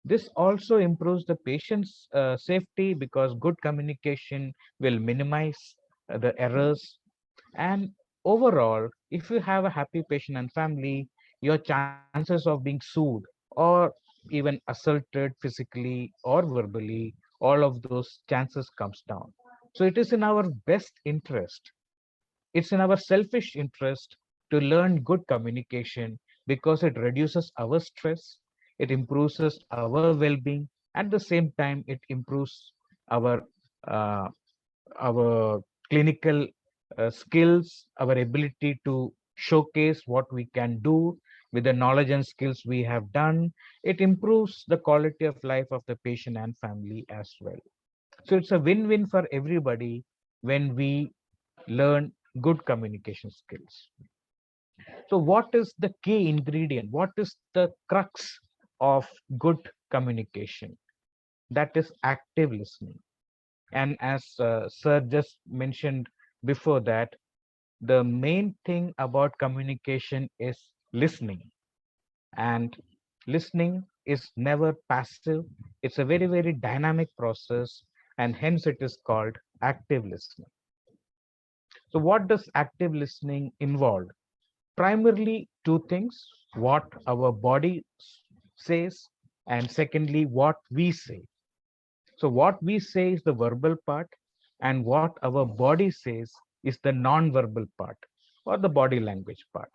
This also improves the patient's safety because good communication will minimize the errors. And overall, if you have a happy patient and family, your chances of being sued or even assaulted physically or verbally, all of those chances comes down. So it is in our best interest, it's in our selfish interest to learn good communication because it reduces our stress, it improves our well-being, at the same time it improves our uh, our clinical skills, our ability to showcase what we can do with the knowledge and skills we have done. It improves the quality of life of the patient and family as well. So it's a win-win for everybody when we learn good communication skills. So what is the key ingredient? What is the crux of good communication? That is active listening. And as Sir just mentioned before that, the main thing about communication is listening. And listening is never passive. It's a very, very dynamic process, and hence it is called active listening. So what does active listening involve? Primarily two things: what our body says, and secondly, what we say. So what we say is the verbal part, and what our body says is the non-verbal part or the body language part.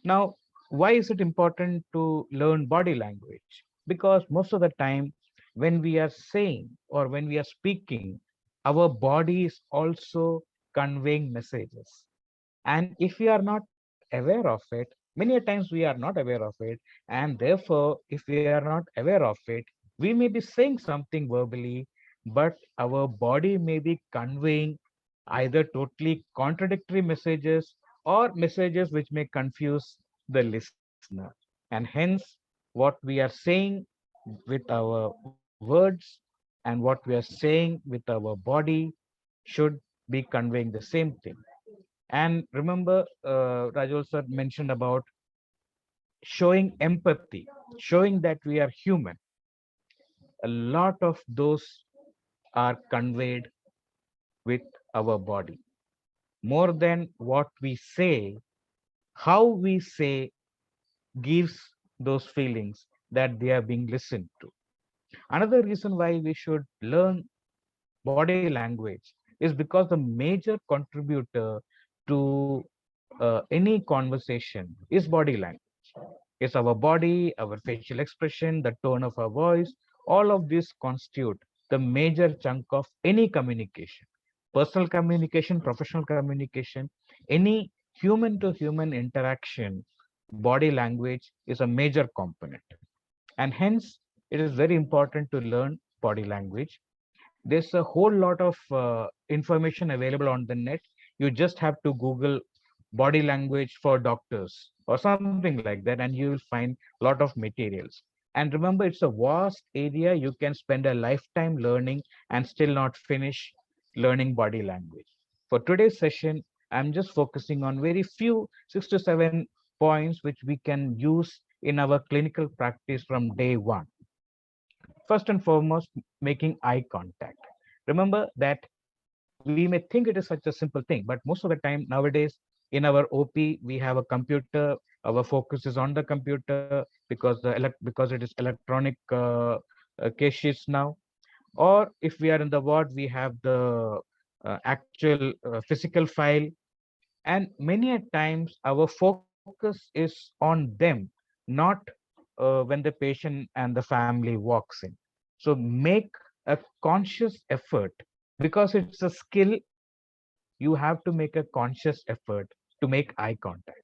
Now, why is it important to learn body language? Because most of the time, when we are saying or when we are speaking, our body is also conveying messages. And if we are not aware of it, many times we are not aware of it. And therefore, if we are not aware of it, we may be saying something verbally, but our body may be conveying either totally contradictory messages or messages which may confuse the listener. And hence, what we are saying with our words and what we are saying with our body should be conveying the same thing. And remember, Rajul sir mentioned about showing empathy, showing that we are human. A lot of those are conveyed with our body. More than what we say, how we say gives those feelings that they are being listened to. Another reason why we should learn body language is because the major contributor to any conversation is body language. It's our body, our facial expression, the tone of our voice. All of this constitute the major chunk of any communication. Personal communication, professional communication, any human to human interaction, body language is a major component. And hence, it is very important to learn body language. There's a whole lot of information available on the net. You just have to Google body language for doctors or something like that, and you will find a lot of materials. And remember, it's a vast area. You can spend a lifetime learning and still not finish learning body language. For today's session, I'm just focusing on very few 6 to 7 points which we can use in our clinical practice from day one. First and foremost, making eye contact. Remember that we may think it is such a simple thing, but most of the time nowadays in our OP, we have a computer. Our focus is on the computer because because it is electronic case sheets now. Or if we are in the ward, we have the actual physical file. And many a times our focus is on them, not when the patient and the family walks in. So make a conscious effort, because it's a skill. You have to make a conscious effort to make eye contact.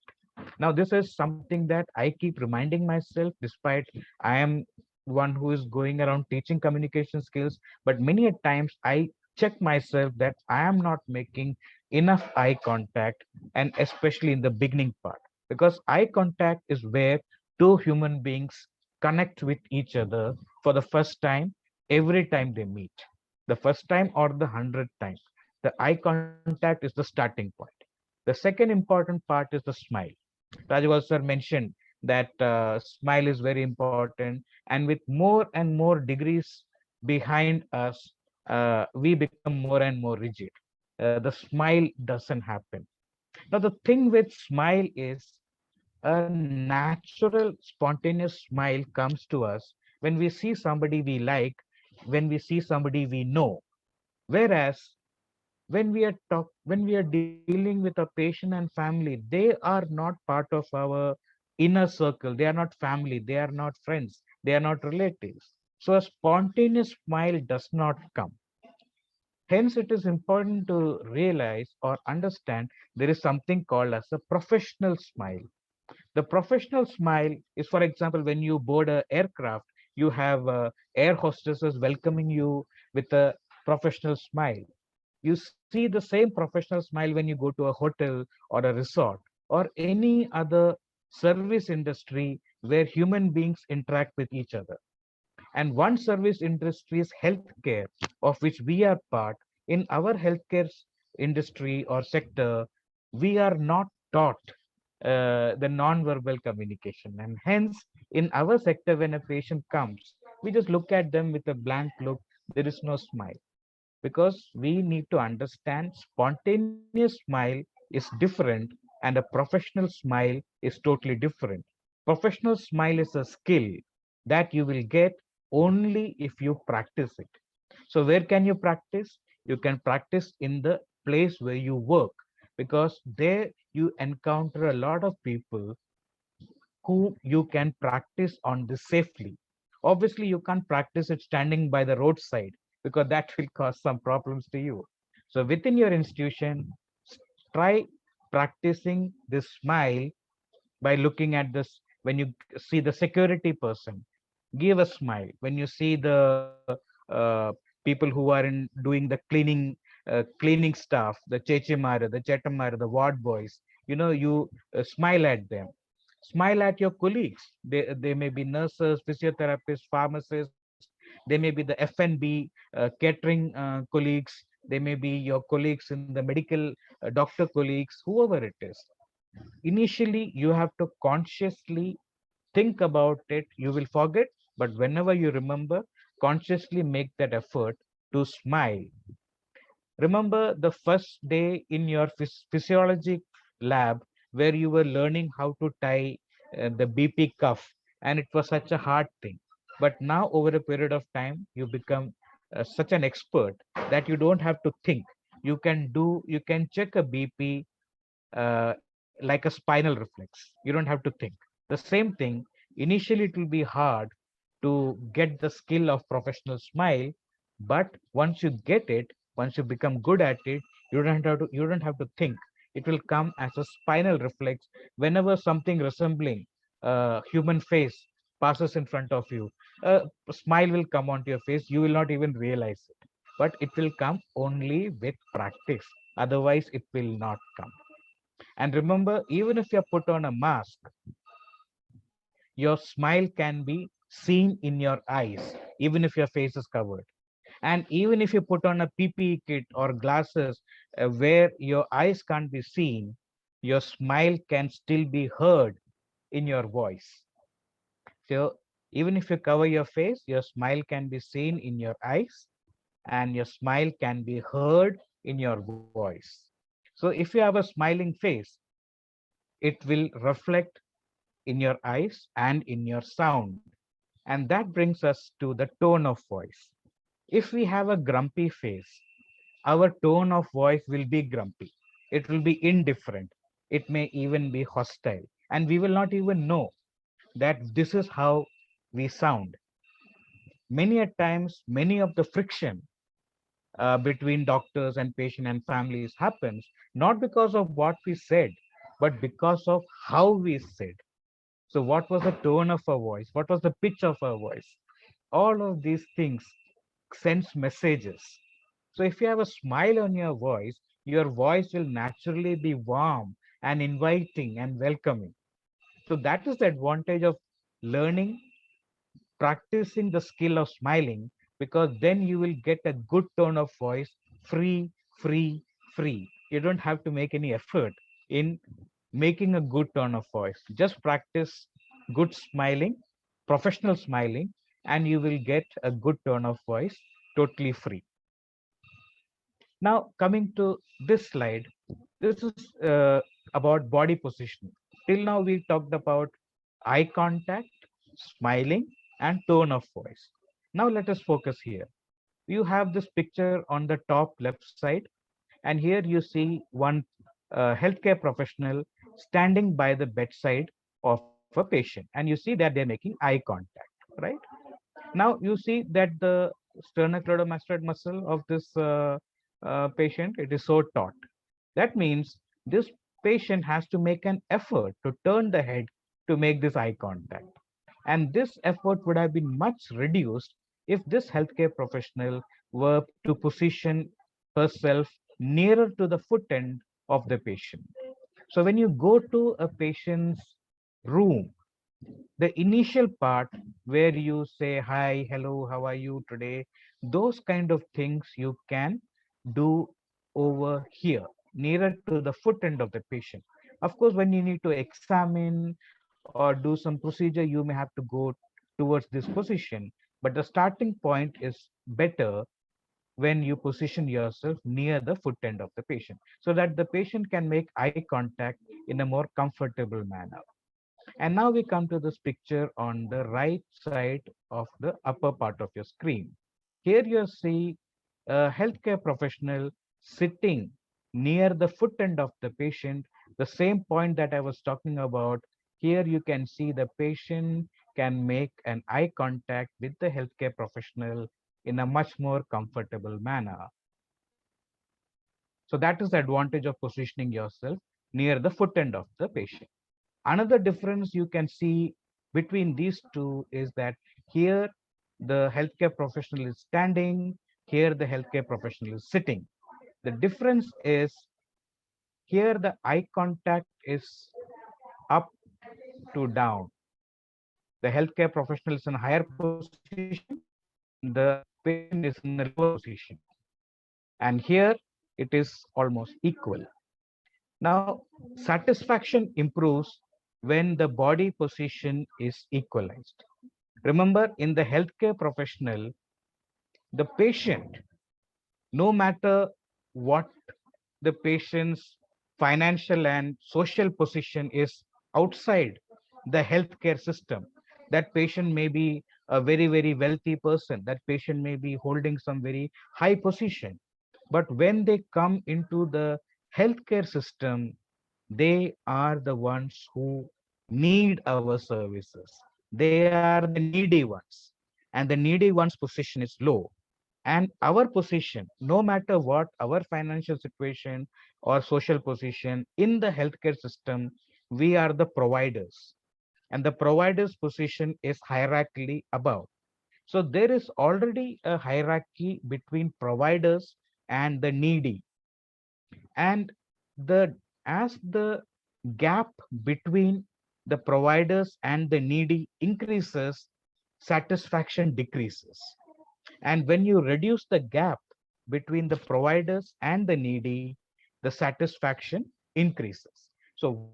Now this is something that I keep reminding myself, despite I am one who is going around teaching communication skills, but many a times I check myself that I am not making enough eye contact, and especially in the beginning part, because eye contact is where two human beings connect with each other for the first time every time they meet, the first time or the 100th time. The eye contact is the starting point. The second important part is the smile. Rajagopal sir mentioned that smile is very important, and with more and more degrees behind us, we become more and more rigid. The smile doesn't happen. Now, the thing with smile is a natural, spontaneous smile comes to us when we see somebody we like, when we see somebody we know. Whereas when we are dealing with a patient and family, they are not part of our inner circle. They are not family, they are not friends, they are not relatives. So a spontaneous smile does not come. Hence it is important to realize or understand there is something called as a professional smile. The professional smile is, for example, when you board a aircraft, you have air hostesses welcoming you with a professional smile. You see the same professional smile when you go to a hotel or a resort or any other service industry where human beings interact with each other. And one service industry is healthcare, of which we are part. In our healthcare industry or sector, we are not taught the non-verbal communication. And hence, in our sector, when a patient comes, we just look at them with a blank look. There is no smile, because we need to understand spontaneous smile is different and a professional smile is totally different. Professional smile is a skill that you will get only if you practice it. So where can you practice? You can practice in the place where you work, because there you encounter a lot of people who you can practice on this safely. Obviously, you can't practice it standing by the roadside, because that will cause some problems to you. So within your institution, try practicing this smile by looking at this. When you see the security person, give a smile. When you see the people who are in doing the cleaning staff, the chechimara, the chetamara, the ward boys, you smile at them. Smile at your colleagues. They may be nurses, physiotherapists, pharmacists. They may be the F&B, catering colleagues. They may be your colleagues in the medical doctor colleagues, whoever it is. Initially, you have to consciously think about it. You will forget, but whenever you remember, consciously make that effort to smile. Remember the first day in your physiology lab where you were learning how to tie the BP cuff, and it was such a hard thing. But now, over a period of time, you become such an expert that you don't have to think. You can check a BP like a spinal reflex. You don't have to think. The same thing, initially it will be hard to get the skill of professional smile, but once you get it, once you become good at it, you don't have to think. It will come as a spinal reflex whenever something resembling a human face passes in front of you. A smile will come onto your face. You will not even realize it, but it will come only with practice. Otherwise, it will not come. And remember, even if you put on a mask, your smile can be seen in your eyes, even if your face is covered. And even if you put on a PPE kit or glasses where your eyes can't be seen, your smile can still be heard in your voice. So even if you cover your face, your smile can be seen in your eyes, and your smile can be heard in your voice. So if you have a smiling face, it will reflect in your eyes and in your sound. And that brings us to the tone of voice. If we have a grumpy face, our tone of voice will be grumpy. It will be indifferent. It may even be hostile. And we will not even know that this is how we sound. Many a times, many of the friction between doctors and patient and families happens not because of what we said, but because of how we said. So what was the tone of our voice? What was the pitch of our voice? All of these things sends messages. So if you have a smile on your voice will naturally be warm and inviting and welcoming. So that is the advantage of learning practicing the skill of smiling, because then you will get a good tone of voice, free, free, free. You don't have to make any effort in making a good tone of voice. Just practice good smiling, professional smiling, and you will get a good tone of voice, totally free. Now, coming to this slide, this is about body positioning. Till now, we talked about eye contact, smiling, and tone of voice. Now, let us focus here. You have this picture on the top left side, and here you see one healthcare professional standing by the bedside of a patient, and you see that they're making eye contact, right? Now, you see that the sternocleidomastoid muscle of this patient, it is so taut. That means this patient has to make an effort to turn the head to make this eye contact. And this effort would have been much reduced if this healthcare professional were to position herself nearer to the foot end of the patient. So when you go to a patient's room, the initial part where you say hi, hello, how are you today, those kind of things you can do over here, nearer to the foot end of the patient. Of course, when you need to examine or do some procedure, you may have to go towards this position, but the starting point is better when you position yourself near the foot end of the patient, so that the patient can make eye contact in a more comfortable manner. And now we come to this picture on the right side of the upper part of your screen. Here you see a healthcare professional sitting near the foot end of the patient, the same point that I was talking about. Here you can see the patient can make an eye contact with the healthcare professional in a much more comfortable manner. So that is the advantage of positioning yourself near the foot end of the patient. Another difference you can see between these two is that here the healthcare professional is standing, here the healthcare professional is sitting. The difference is here the eye contact is up to down. The healthcare professional is in a higher position, the patient is in a lower position. And here it is almost equal. Now, satisfaction improves when the body position is equalized. Remember, in the healthcare professional, the patient, no matter what the patient's financial and social position is outside the healthcare system, that patient may be a very, very wealthy person, that patient may be holding some very high position. But when they come into the healthcare system, they are the ones who need our services. They are the needy ones, and the needy one's position is low. And our position, no matter what our financial situation or social position in the healthcare system, we are the providers. And the provider's position is hierarchically above. So there is already a hierarchy between providers and the needy. And the as the gap between the providers and the needy increases, satisfaction decreases. And when you reduce the gap between the providers and the needy, the satisfaction increases. So when you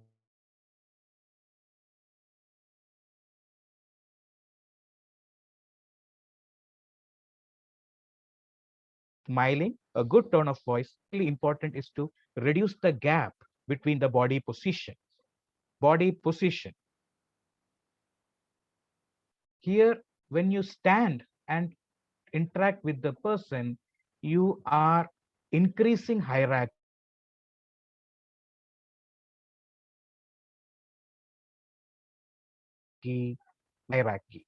practice smiling, a good tone of voice, really important is to reduce the gap between the body position. Body position. Here, when you stand and interact with the person, you are increasing hierarchy. Hierarchy.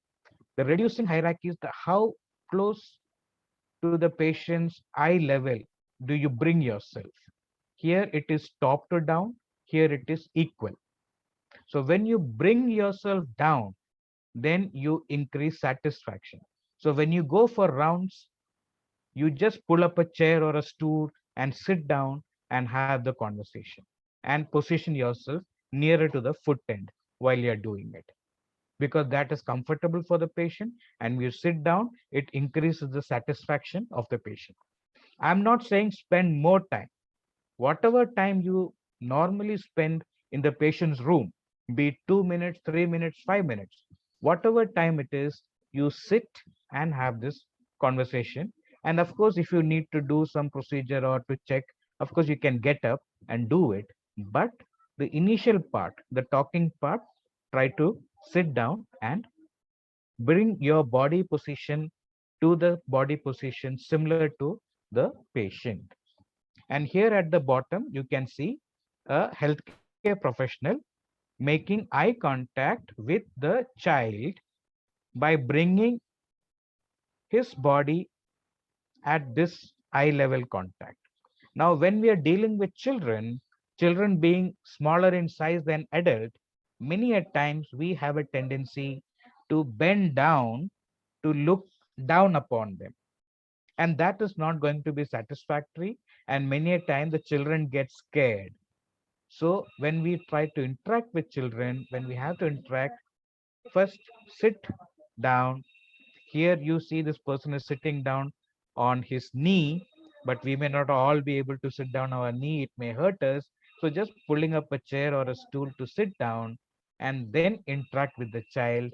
The reducing hierarchy is the how close to the patient's eye level do you bring yourself. Here it is top to down, here it is equal. So when you bring yourself down, then you increase satisfaction. So when you go for rounds, you just pull up a chair or a stool and sit down and have the conversation and position yourself nearer to the foot end while you're doing it. because that is comfortable for the patient. And you sit down, it increases the satisfaction of the patient. I'm not saying spend more time. Whatever time you normally spend in the patient's room, be it 2 minutes, 3 minutes, 5 minutes, whatever time it is, you sit and have this conversation. And of course, if you need to do some procedure or to check, of course, you can get up and do it. But the initial part, the talking part, try to sit down and bring your body position to the body position similar to the patient. And here at the bottom, you can see a healthcare professional making eye contact with the child by bringing his body at this eye level contact. Now, when we are dealing with children, children being smaller in size than adult, many a times we have a tendency to bend down to look down upon them. And that is not going to be satisfactory. And many a time the children get scared. So when we try to interact with children, when we have to interact, first sit down. Here you see this person is sitting down on his knee, but we may not all be able to sit down our knee. It may hurt us. So just pulling up a chair or a stool to sit down and then interact with the child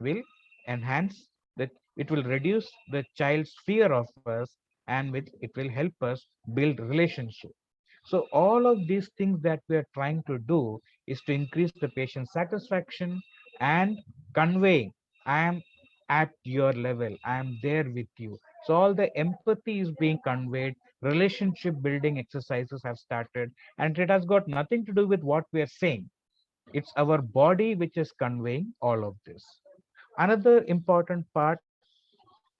will enhance that. It will reduce the child's fear of us, and it will help us build relationship. So all of these things that we are trying to do is to increase the patient satisfaction and conveying, I am at your level, I am there with you. So all the empathy is being conveyed, relationship building exercises have started, and it has got nothing to do with what we are saying. It's our body which is conveying all of this. Another important part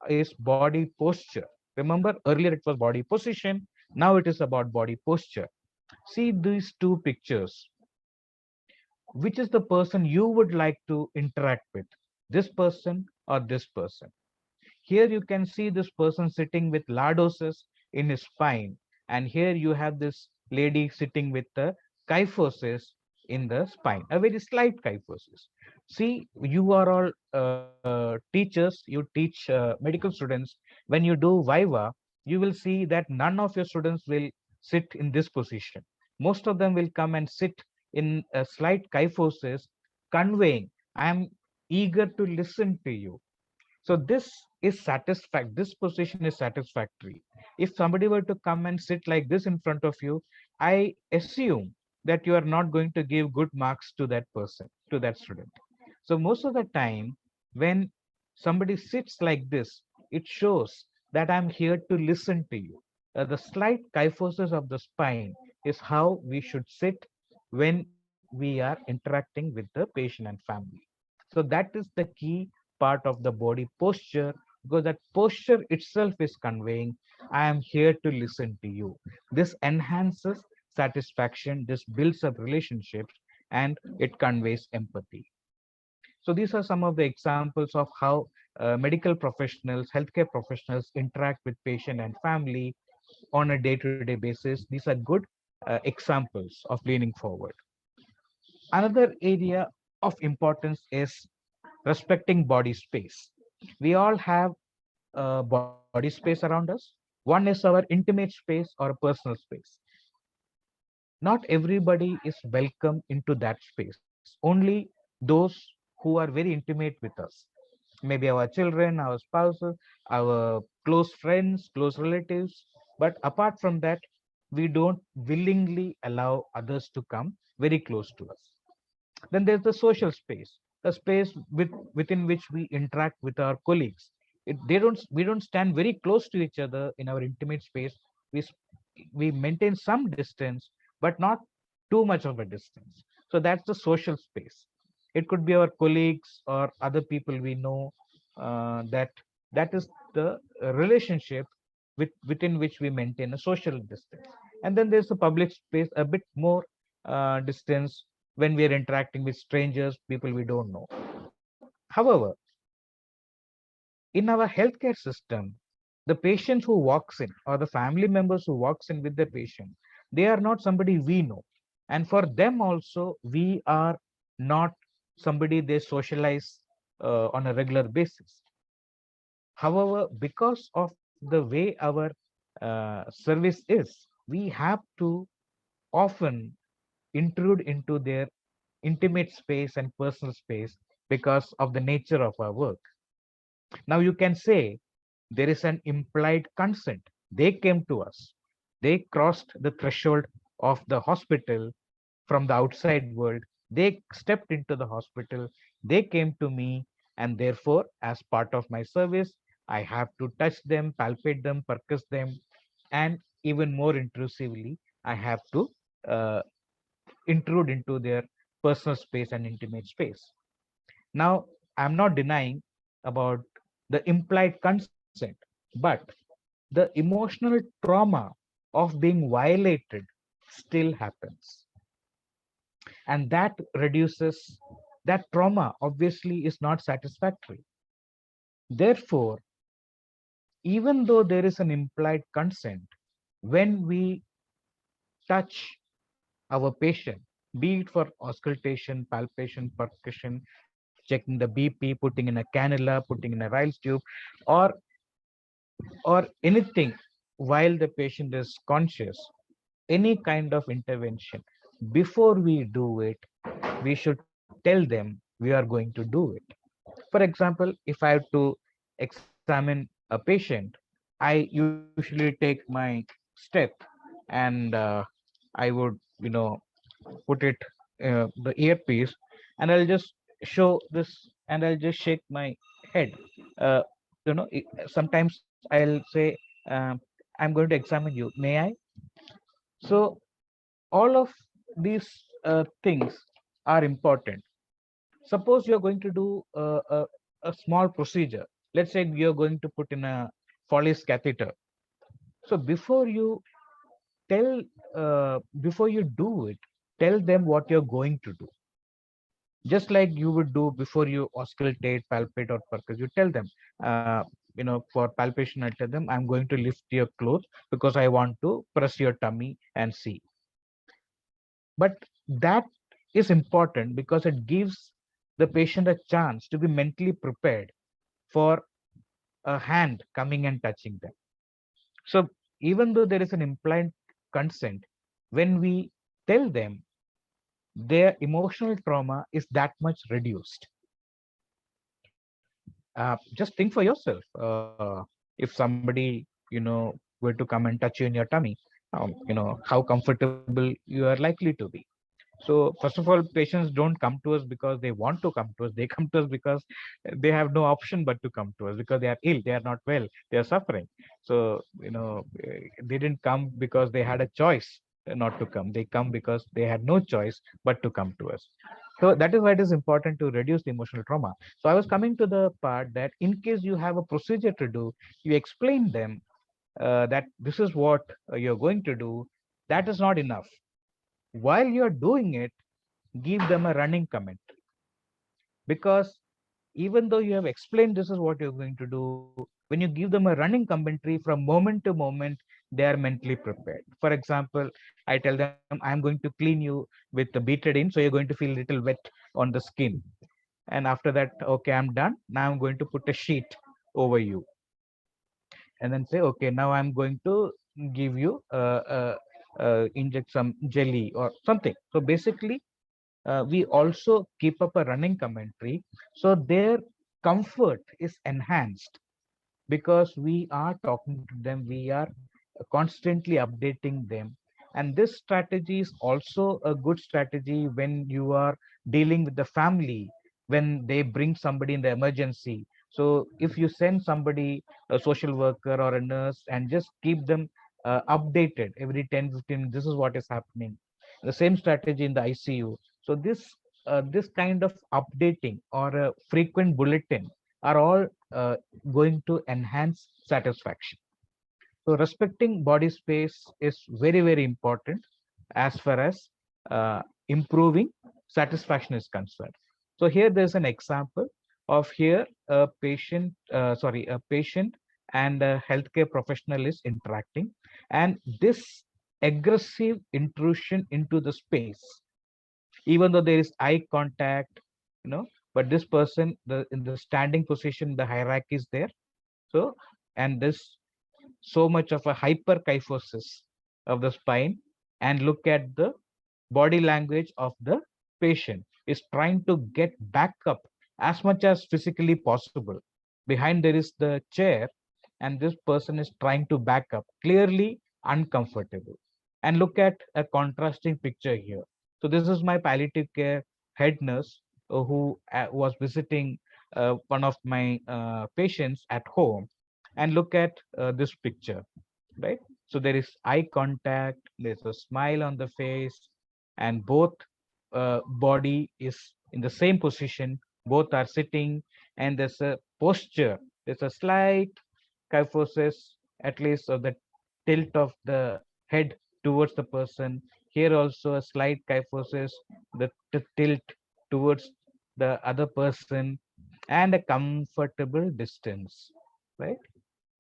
is body posture. Remember, earlier it was body position, now it is about body posture. See these two pictures. Which is the person you would like to interact with? This person or this person? Here you can see this person sitting with lordosis in his spine, and here you have this lady sitting with the kyphosis in the spine, a very slight kyphosis. See, you are all teachers, you teach medical students. When you do Viva, you will see that none of your students will sit in this position. Most of them will come and sit in a slight kyphosis, conveying, I am eager to listen to you. So this position is satisfactory. If somebody were to come and sit like this in front of you, I assume that you are not going to give good marks to that person, to that student. So most of the time, when somebody sits like this, it shows that I'm here to listen to you. The slight kyphosis of the spine is how we should sit when we are interacting with the patient and family. So that is the key part of the body posture, because that posture itself is conveying, I am here to listen to you. This enhances satisfaction, this builds up relationships, and it conveys empathy. So these are some of the examples of how medical professionals, healthcare professionals interact with patient and family on a day-to-day basis. These are good examples of leaning forward. Another area of importance is respecting body space. We all have body space around us. One is our intimate space or a personal space. Not everybody is welcome into that space. Only those who are very intimate with us. Maybe our children, our spouses, our close friends, close relatives. But apart from that, we don't willingly allow others to come very close to us. Then there's the social space, a space within which we interact with our colleagues. We don't stand very close to each other in our intimate space. We maintain some distance, but not too much of a distance. So that's the social space. It could be our colleagues or other people we know. That is the relationship within which we maintain a social distance. And then there's a public space, a bit more distance when we are interacting with strangers, people we don't know. However, in our healthcare system, the patient who walks in or the family members who walks in with the patient, they are not somebody we know. And for them also, we are not somebody they socialize on a regular basis. However, because of the way our service is, we have to often intrude into their intimate space and personal space because of the nature of our work. Now you can say there is an implied consent. They came to us. They crossed the threshold of the hospital from the outside world. They stepped into the hospital. They came to me, and therefore, as part of my service, I have to touch them, palpate them, percuss them, and even more intrusively, I have to uh, intrude into their personal space and intimate space. Now, I'm not denying about the implied consent, but the emotional trauma of being violated still happens. And that reduces, that trauma obviously is not satisfactory. Therefore, even though there is an implied consent, when we touch our patient, be it for auscultation, palpation, percussion, checking the BP, putting in a cannula, putting in a Riles tube, or anything while the patient is conscious, any kind of intervention, before we do it, we should tell them we are going to do it. For example, if I have to examine a patient, I usually take my step and I would, put it the earpiece, and I'll just show this, and I'll just shake my head. Uh, sometimes I'll say, I'm going to examine you. May I? So all of these things are important. Suppose you're going to do a small procedure. Let's say you're going to put in a Foley's catheter. So before you do it, tell them what you're going to do. Just like you would do before you auscultate, palpate, or percuss. You tell them, for palpation, I tell them, I'm going to lift your clothes because I want to press your tummy and see. But that is important because it gives the patient a chance to be mentally prepared for a hand coming and touching them. So even though there is an implied consent, when we tell them, their emotional trauma is that much reduced. Just think for yourself. If somebody, were to come and touch you in your tummy, how comfortable you are likely to be. So first of all, patients don't come to us because they want to come to us. They come to us because they have no option but to come to us, because they are ill, they are not well, they are suffering. So, they didn't come because they had a choice not to come. They come because they had no choice but to come to us. So that is why it is important to reduce the emotional trauma. So I was coming to the part that in case you have a procedure to do, you explain them that this is what you're going to do. That is not enough. While you're doing it, give them a running commentary, because even though you have explained this is what you're going to do, when you give them a running commentary, from moment to moment, they are mentally prepared. For example, I tell them, I'm going to clean you with the betadine, so you're going to feel a little wet on the skin. And after that, okay, I'm done. Now I'm going to put a sheet over you. And then say, okay, now I'm going to give you inject some jelly or something. So basically, we also keep up a running commentary, so their comfort is enhanced, because we are talking to them, we are constantly updating them. And this strategy is also a good strategy when you are dealing with the family, when they bring somebody in the emergency. So if you send somebody, a social worker or a nurse, and just keep them updated every 10-15, this is what is happening. The same strategy in the ICU. So this kind of updating or a frequent bulletin are all going to enhance satisfaction. So respecting body space is very, very important as far as improving satisfaction is concerned. So here there's an example of here a patient, a patient and a healthcare professional is interacting, and this aggressive intrusion into the space, even though there is eye contact, but this person, in the standing position, the hierarchy is there. So, and this so much of a hyperkyphosis of the spine, and look at the body language of the patient is trying to get back up as much as physically possible. Behind there is the chair, and this person is trying to back up, clearly uncomfortable. And look at a contrasting picture here. So this is my palliative care head nurse who was visiting one of my patients at home. And look at this picture, right? So there is eye contact, there's a smile on the face, and both body is in the same position, both are sitting, and there's a posture, there's a slight kyphosis, at least of the tilt of the head towards the person. Here also a slight kyphosis, the tilt towards the other person, and a comfortable distance, right?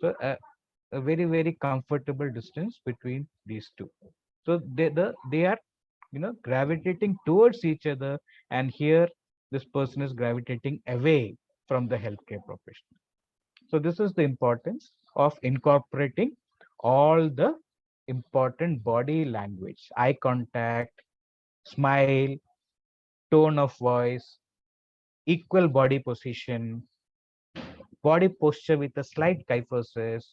So a very, very comfortable distance between these two. So they are, gravitating towards each other, and here this person is gravitating away from the healthcare professional. So this is the importance of incorporating all the important body language: eye contact, smile, tone of voice, equal body position, body posture with a slight kyphosis,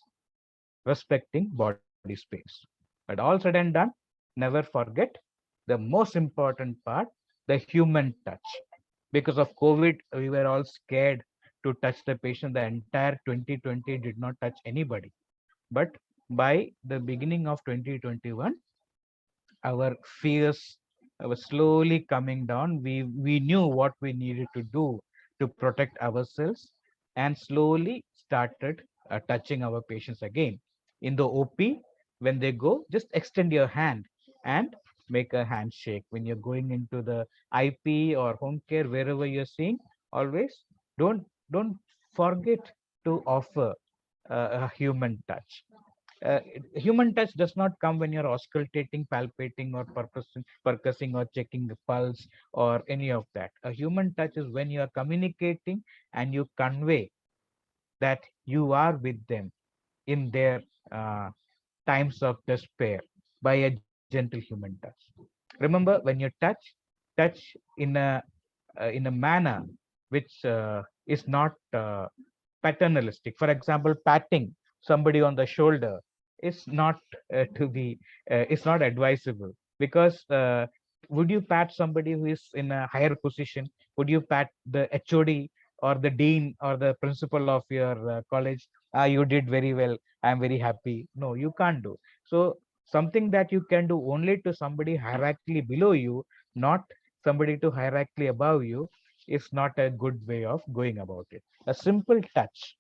respecting body space. But all said and done, never forget the most important part, the human touch. Because of COVID, we were all scared to touch the patient. The entire 2020 did not touch anybody. But by the beginning of 2021, our fears were slowly coming down. We knew what we needed to do to protect ourselves, and slowly started touching our patients again. In the OP, when they go, just extend your hand and make a handshake. When you're going into the IP or home care, wherever you're seeing, always don't forget to offer a human touch. Human touch does not come when you're auscultating, palpating, or percussing, or checking the pulse, or any of that. A human touch is when you are communicating and you convey that you are with them in their times of despair by a gentle human touch. Remember, when you touch in a manner which is not paternalistic. For example, patting somebody on the shoulder is not it's not advisable, because would you pat somebody who is in a higher position? Would you pat the HOD or the dean or the principal of your college? You did very well, I'm very happy. No, you can't do. So something that you can do only to somebody hierarchically below you, not somebody to hierarchically above you, is not a good way of going about it. A simple touch,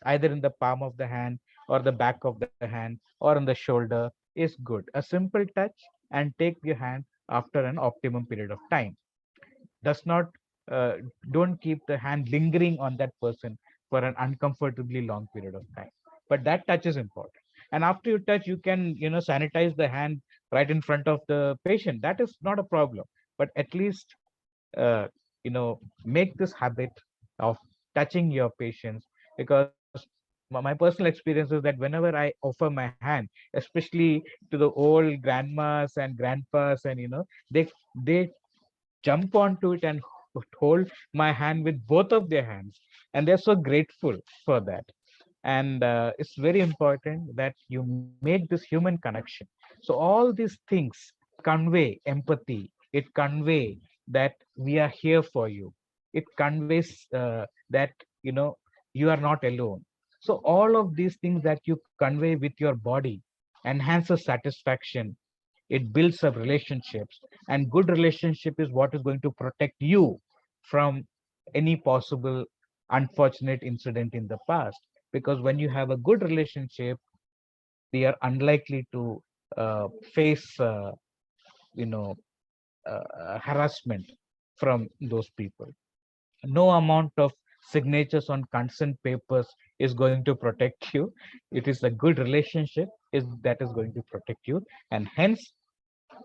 either in the palm of the hand or the back of the hand or on the shoulder, is good. A simple touch, and take your hand after an optimum period of time. Does not don't keep the hand lingering on that person for an uncomfortably long period of time. But that touch is important. And after you touch, you can sanitize the hand right in front of the patient. That is not a problem. But at least make this habit of touching your patients, because my personal experience is that whenever I offer my hand, especially to the old grandmas and grandpas, and they jump onto it and hold my hand with both of their hands, and they're so grateful for that. And it's very important that you make this human connection. So all these things convey empathy, it convey that we are here for you, it conveys that you are not alone. So all of these things that you convey with your body enhances satisfaction, it builds up relationships, and good relationship is what is going to protect you from any possible unfortunate incident in the past. Because when you have a good relationship, they are unlikely to face you know harassment from those people. No amount of signatures on consent papers is going to protect you. It is a good relationship that is going to protect you, and hence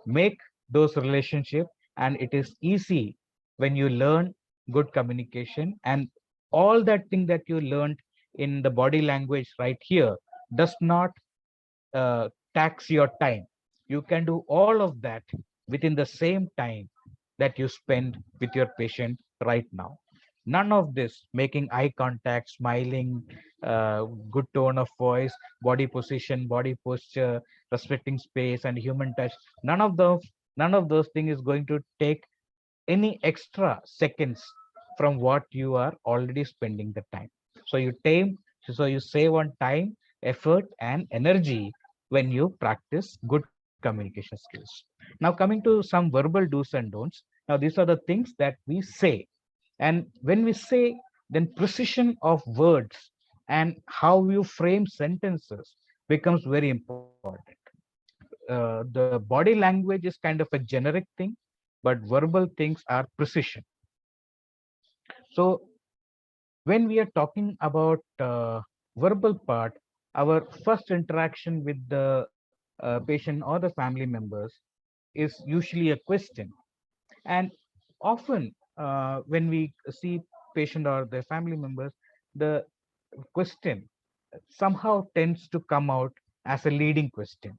make those relationships. And it is easy when you learn good communication, and all that thing that you learned in the body language right here does not tax your time. You can do all of that within the same time that you spend with your patient right now. None of this making eye contact, smiling, good tone of voice, body position, body posture, respecting space, and human touch. None of those things is going to take any extra seconds from what you are already spending the time. So you save on time, effort, and energy when you practice good communication skills. Now, coming to some verbal do's and don'ts. Now, these are the things that we say. And when we say, then precision of words and how you frame sentences becomes very important. The body language is kind of a generic thing, but verbal things are precision. So when we are talking about verbal part, our first interaction with the patient or the family members is usually a question. And often when we see patient or their family members, the question somehow tends to come out as a leading question.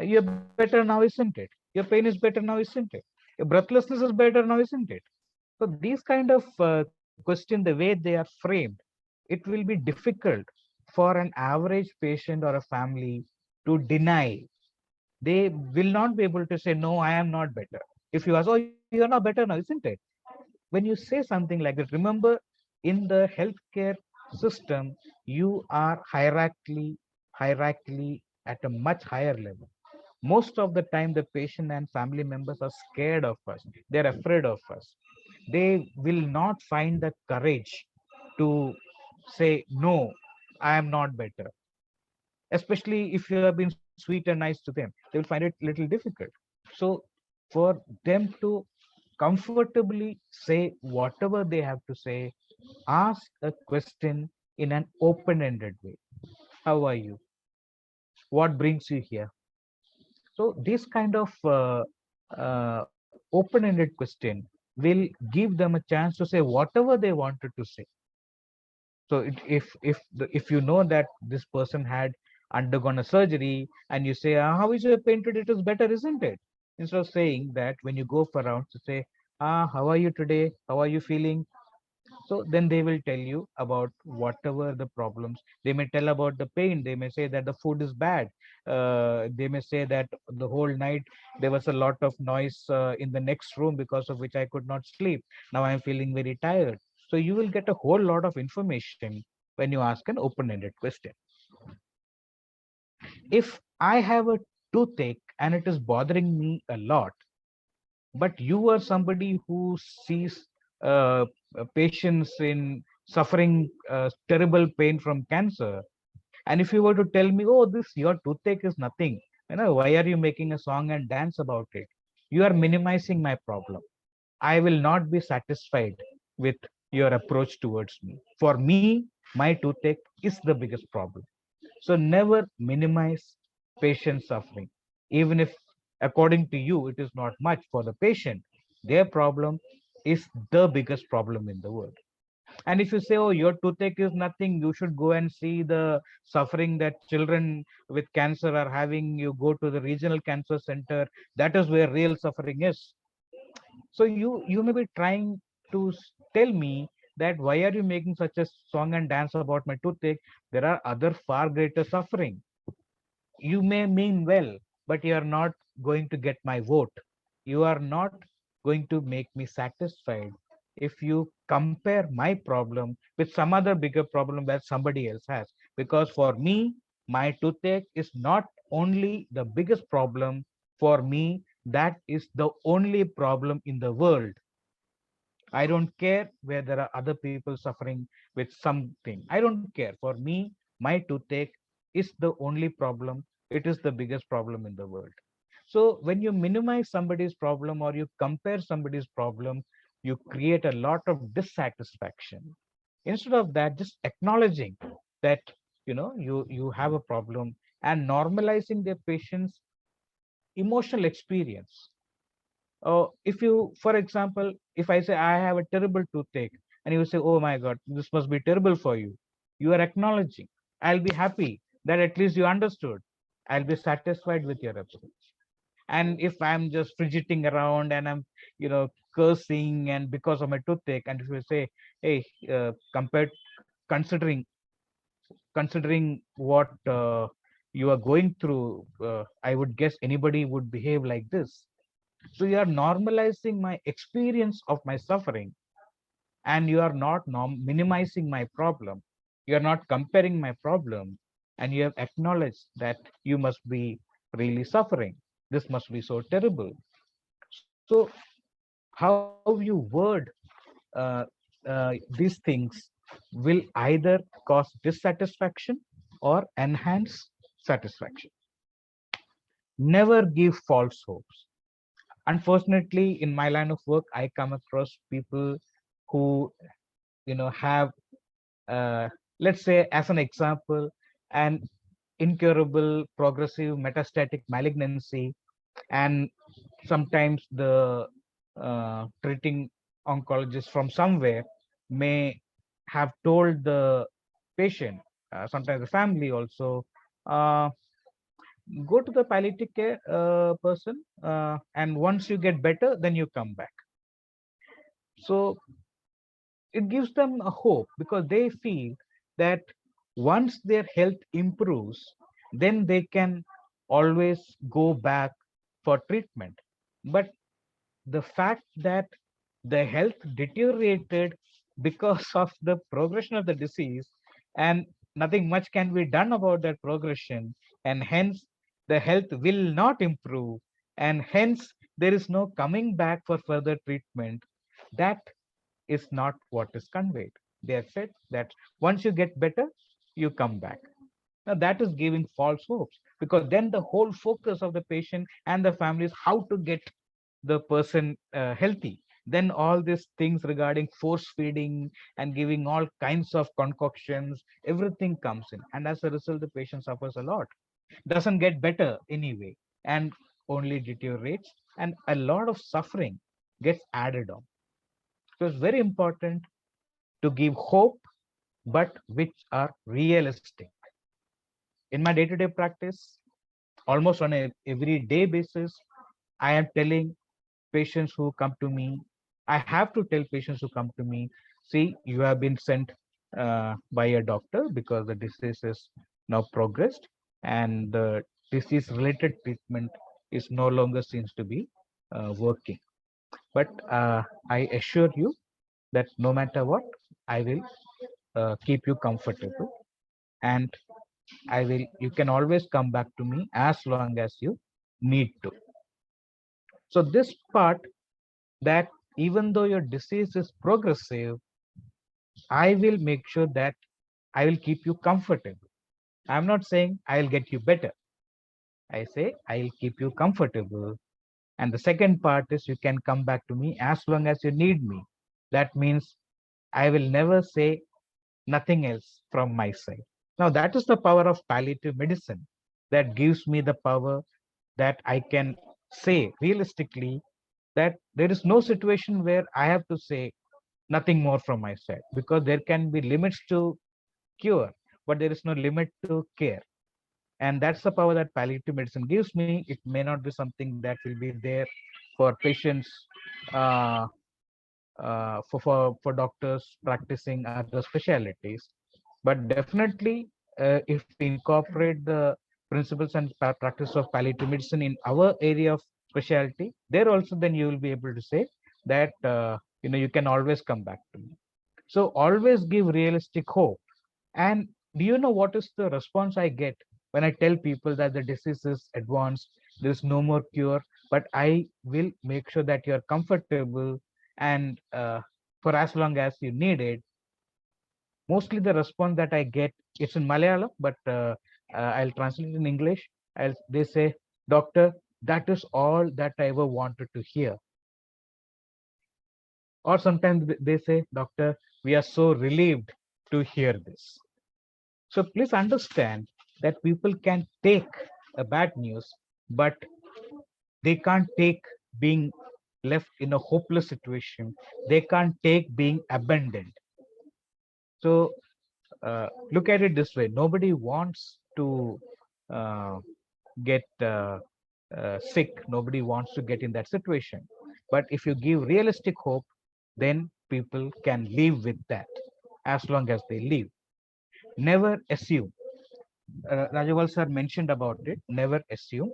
You're better now, isn't it? Your pain is better now, isn't it? Your breathlessness is better now, isn't it? So these kind of questions, the way they are framed, it will be difficult for an average patient or a family to deny. They will not be able to say, no, I am not better. If you ask, oh, you're not better now, isn't it? When you say something like that, remember, in the healthcare system, you are hierarchically at a much higher level. Most of the time, the patient and family members are scared of us. They're afraid of us. They will not find the courage to say, no, I am not better. Especially if you have been sweet and nice to them, they will find it a little difficult. So for them to comfortably say whatever they have to say, ask a question in an open-ended way. How are you? What brings you here? So this kind of open-ended question will give them a chance to say whatever they wanted to say. So if you know that this person had undergone a surgery and you say, how is your pain today? It is better, isn't it? Instead of saying that, when you go for rounds, to say, how are you today? How are you feeling? So then they will tell you about whatever the problems. They may tell about the pain. They may say that the food is bad. They may say that the whole night there was a lot of noise in the next room, because of which I could not sleep. Now I am feeling very tired. So you will get a whole lot of information when you ask an open-ended question. If I have a toothache and it is bothering me a lot, but you are somebody who sees patients in suffering terrible pain from cancer, and if you were to tell me, oh, this your toothache is nothing, why are you making a song and dance about it? You are minimizing my problem. I will not be satisfied with your approach towards me. For me, my toothache is the biggest problem. So never minimize patient suffering. Even if, according to you, it is not much for the patient, their problem is the biggest problem in the world. And if you say, oh, your toothache is nothing, you should go and see the suffering that children with cancer are having, you go to the regional cancer center, that is where real suffering is. So you may be trying to tell me that, why are you making such a song and dance about my toothache? There are other far greater suffering. You may mean well, but you are not going to get my vote. You are not going to make me satisfied if you compare my problem with some other bigger problem that somebody else has. Because for me, my toothache is not only the biggest problem. For me, that is the only problem in the world. I don't care where there are other people suffering with something. I don't care. For me, my toothache is the only problem. It is the biggest problem in the world. So when you minimize somebody's problem or you compare somebody's problem, you create a lot of dissatisfaction. Instead of that, just acknowledging that you have a problem and normalizing their patient's emotional experience. If you, for example, if I say I have a terrible toothache, and you say, oh my God, this must be terrible for you, you are acknowledging. I'll be happy that at least you understood. I'll be satisfied with your approach. And if I'm just fidgeting around and I'm, cursing and because of my toothache, and if you say, hey, compared, considering what you are going through, I would guess anybody would behave like this. So you are normalizing my experience of my suffering, and you are not minimizing my problem. You are not comparing my problem, and you have acknowledged that you must be really suffering. This must be so terrible. So how you word uh, these things will either cause dissatisfaction or enhance satisfaction. Never give false hopes. Unfortunately, in my line of work, I come across people who, have, uh, let's say, as an example, an incurable progressive metastatic malignancy, and sometimes the treating oncologist from somewhere may have told the patient, sometimes the family also, uh, go to the palliative care person, and once you get better, then you come back. So it gives them a hope, because they feel that once their health improves, then they can always go back for treatment. But the fact that the health deteriorated because of the progression of the disease, and nothing much can be done about that progression, and hence the health will not improve, and hence there is no coming back for further treatment, that is not what is conveyed. They have said that once you get better, you come back. Now that is giving false hopes, because then the whole focus of the patient and the family is how to get the person healthy. Then all these things regarding force feeding and giving all kinds of concoctions, everything comes in, and as a result, the patient suffers a lot, doesn't get better anyway, and only deteriorates, and a lot of suffering gets added on. So it's very important to give hope, but which are realistic. In my day-to-day practice, almost on a everyday basis, I am telling patients who come to me, I have to tell patients who come to me, see, you have been sent by a doctor because the disease is now progressed, and the disease-related treatment is no longer seems to be working. But I assure you that no matter what, I will keep you comfortable, and you can always come back to me as long as you need to. So this part, that even though your disease is progressive, I will make sure that I will keep you comfortable. I'm not saying I'll get you better. I say I'll keep you comfortable. And the second part is you can come back to me as long as you need me. That means I will never say nothing else from my side. Now, that is the power of palliative medicine, that gives me the power that I can say realistically that there is no situation where I have to say nothing more from my side, because there can be limits to cure, but there is no limit to care. And that's the power that palliative medicine gives me. It may not be something that will be there for patients, uh, for doctors practicing other specialities, but definitely if we incorporate the principles and practice of palliative medicine in our area of specialty, there also then you will be able to say that you can always come back to me. So always give realistic hope. And do you know what is the response I get when I tell people that the disease is advanced, there is no more cure, but I will make sure that you are comfortable, and for as long as you need it? Mostly the response that I get, it's in Malayalam, but I'll translate in English. They say, doctor, that is all that I ever wanted to hear. Or sometimes they say, doctor, we are so relieved to hear this. So please understand that people can take a bad news, but they can't take being left in a hopeless situation. They can't take being abandoned. So look at it this way: nobody wants to uh, get sick. Nobody wants to get in that situation. But if you give realistic hope, then people can live with that as long as they live. Never assume. Rajagopal sir mentioned about it. Never assume.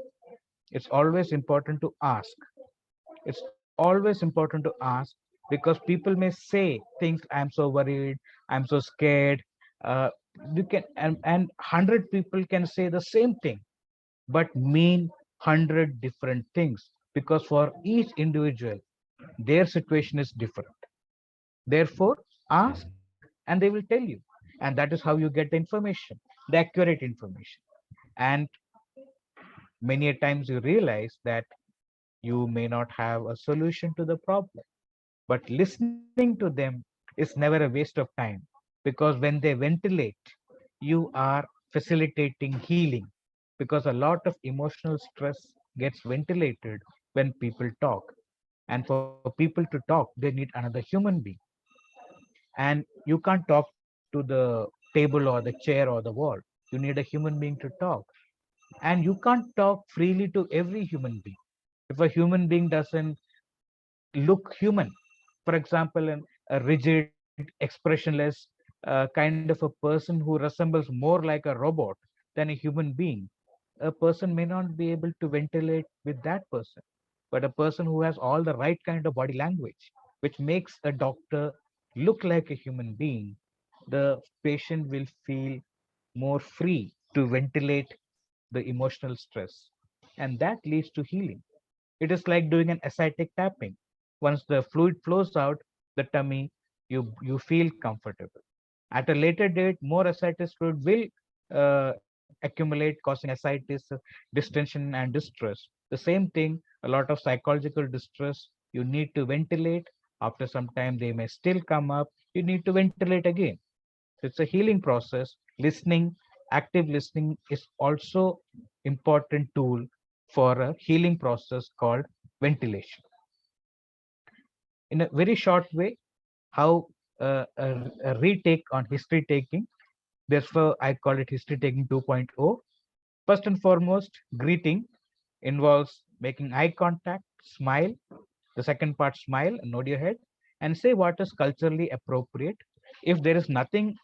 It's always important to ask. It's always important to ask, because people may say things, I'm so worried, I'm so scared. Uh, you can and 100 people can say the same thing, but mean 100 different things, because for each individual, their situation is different. Therefore, ask and they will tell you. And that is how you get the information, the accurate information. And many a times you realize that you may not have a solution to the problem. But listening to them is never a waste of time, because when they ventilate, you are facilitating healing, because a lot of emotional stress gets ventilated when people talk. And for people to talk, they need another human being. And you can't talk to the table or the chair or the wall. You need a human being to talk. And you can't talk freely to every human being. If a human being doesn't look human, for example, a rigid, expressionless kind of a person who resembles more like a robot than a human being, a person may not be able to ventilate with that person. But a person who has all the right kind of body language, which makes a doctor look like a human being, the patient will feel more free to ventilate the emotional stress. And that leads to healing. It is like doing an ascitic tapping. Once the fluid flows out the tummy, you feel comfortable. At a later date, more ascites fluid will accumulate, causing ascites, distension, and distress. The same thing, a lot of psychological distress, you need to ventilate. After some time, they may still come up. You need to ventilate again. So it's a healing process. Listening, active listening is also important tool for a healing process called ventilation. In a very short way, how a retake on history taking. Therefore, I call it history taking 2.0. First and foremost, greeting involves making eye contact, smile. The second part, smile, nod your head, and say what is culturally appropriate. If there is nothing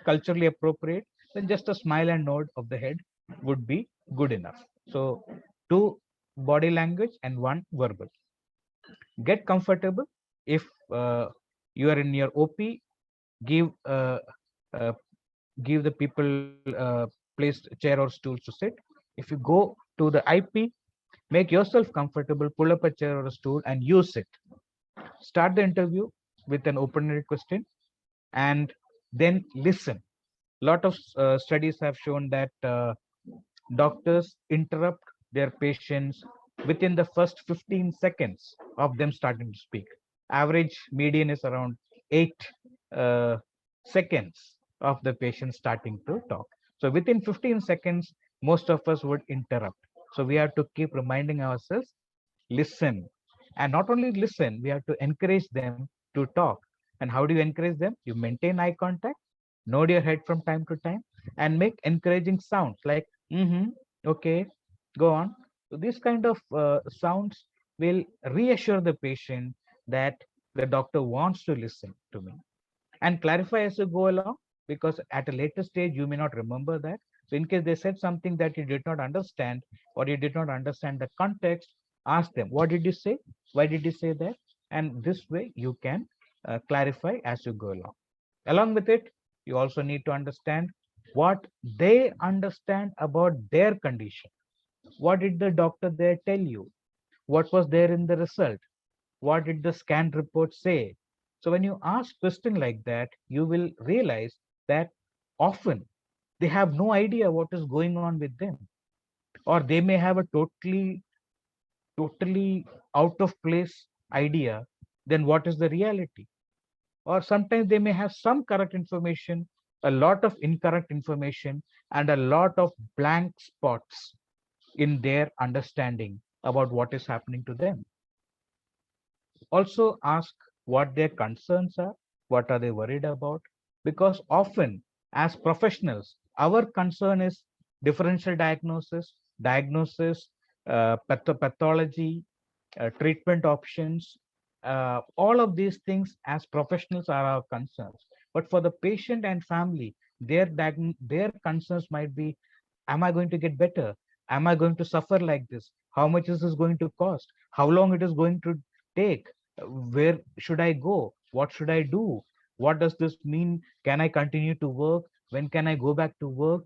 culturally appropriate, then just a smile and nod of the head would be good enough. So, two body language and one verbal. Get comfortable. If you are in your OP, give uh, give the people placed chair or stools to sit. If you go to the IP, make yourself comfortable, pull up a chair or a stool and use it. Start the interview with an open-ended question and then listen. A lot of studies have shown that doctors interrupt their patients within the first 15 seconds of them starting to speak. Average median is around 8 seconds of the patient starting to talk. So within 15 seconds, most of us would interrupt. So we have to keep reminding ourselves, listen. And not only listen, we have to encourage them to talk. And how do you encourage them? You maintain eye contact, nod your head from time to time, and make encouraging sounds like, mm-hmm, okay, go on. So these kind of sounds will reassure the patient that the doctor wants to listen to me. And clarify as you go along, because at a later stage you may not remember that. So in case they said something that you did not understand, or you did not understand the context, ask them, what did you say? Why did you say that? And this way you can clarify as you go along. Along with it, you also need to understand what they understand about their condition. What did the doctor there tell you? What was there in the result? What did the scan report say? So when you ask question like that, you will realize that often they have no idea what is going on with them, or they may have a totally out of place idea. Then what is the reality? Or sometimes they may have some correct information, a lot of incorrect information, and a lot of blank spots in their understanding about what is happening to them. Also ask what their concerns are, what are they worried about, because often as professionals, our concern is differential diagnosis, pathology, treatment options. All of these things as professionals are our concerns. But for the patient and family, their concerns might be, am I going to get better? Am I going to suffer like this? How much is this going to cost? How long it is going to take? Where should I go? What should I do? What does this mean? Can I continue to work? When can I go back to work?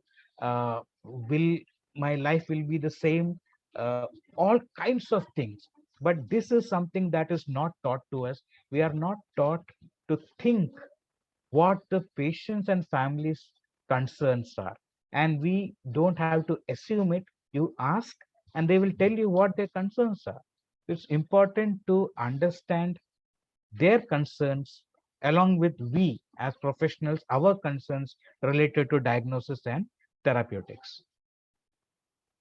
Will my life will be the same? All kinds of things. But this is something that is not taught to us. We are not taught to think what the patients and families concerns are, and we don't have to assume it. You ask and they will tell you what their concerns are. It's important to understand their concerns along with we as professionals, our concerns related to diagnosis and therapeutics.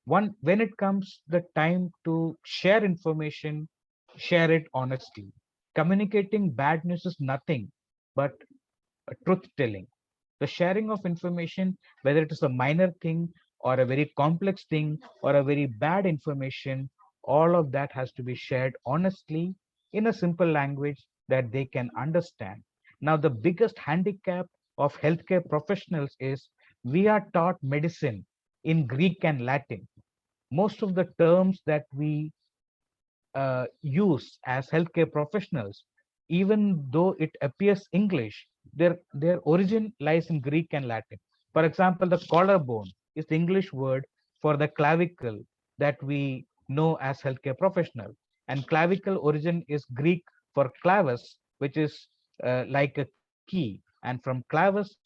When it comes the time to share information, share it honestly. Communicating bad news is nothing but truth telling. The sharing of information, whether it is a minor thing or a very complex thing or a very bad information, all of that has to be shared honestly in a simple language that they can understand. Now, the biggest handicap of healthcare professionals is we are taught medicine in Greek and Latin. Most of the terms that we use as healthcare professionals, even though it appears English, their origin lies in Greek and Latin. For example, the collarbone is the English word for the clavicle that we know as healthcare professional. And clavicle origin is Greek for clavis, which is like a key. And from clavis,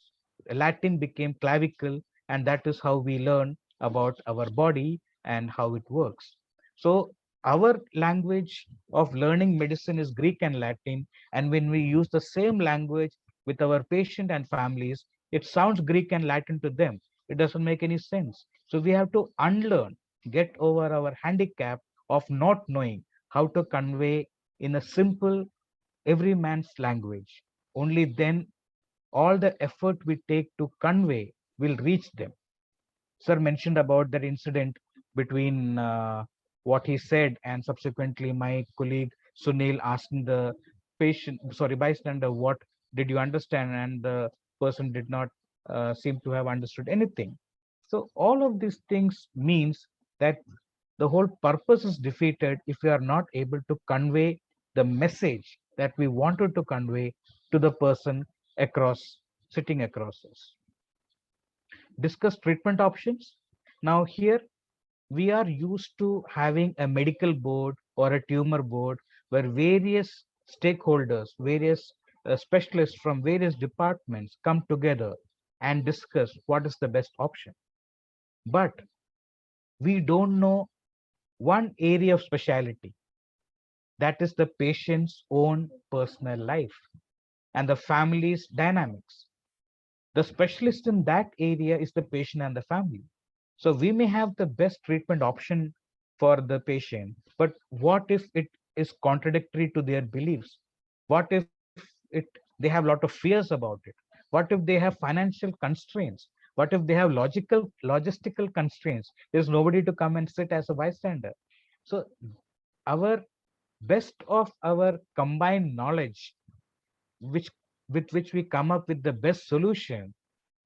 Latin became clavicle, and that is how we learn about our body and how it works. So our language of learning medicine is Greek and Latin, and when we use the same language with our patient and families, it sounds Greek and Latin to them. It doesn't make any sense. So we have to unlearn, get over our handicap of not knowing how to convey in a simple every man's language. Only then all the effort we take to convey will reach them. Sir mentioned about that incident between what he said and subsequently my colleague Sunil asking the bystander, what did you understand? And the person did not seem to have understood anything. So all of these things means that the whole purpose is defeated if we are not able to convey the message that we wanted to convey to the person sitting across us. Discuss treatment options. Now here we are used to having a medical board or a tumor board where various stakeholders, various specialists from various departments come together and discuss what is the best option. But we don't know one area of specialty, that is the patient's own personal life and the family's dynamics. The specialist in that area is the patient and the family. So we may have the best treatment option for the patient, but what if it is contradictory to their beliefs? What if they have a lot of fears about it? What if they have financial constraints? What if they have logistical constraints? There's nobody to come and sit as a bystander. So our best of our combined knowledge, which with which we come up with the best solution,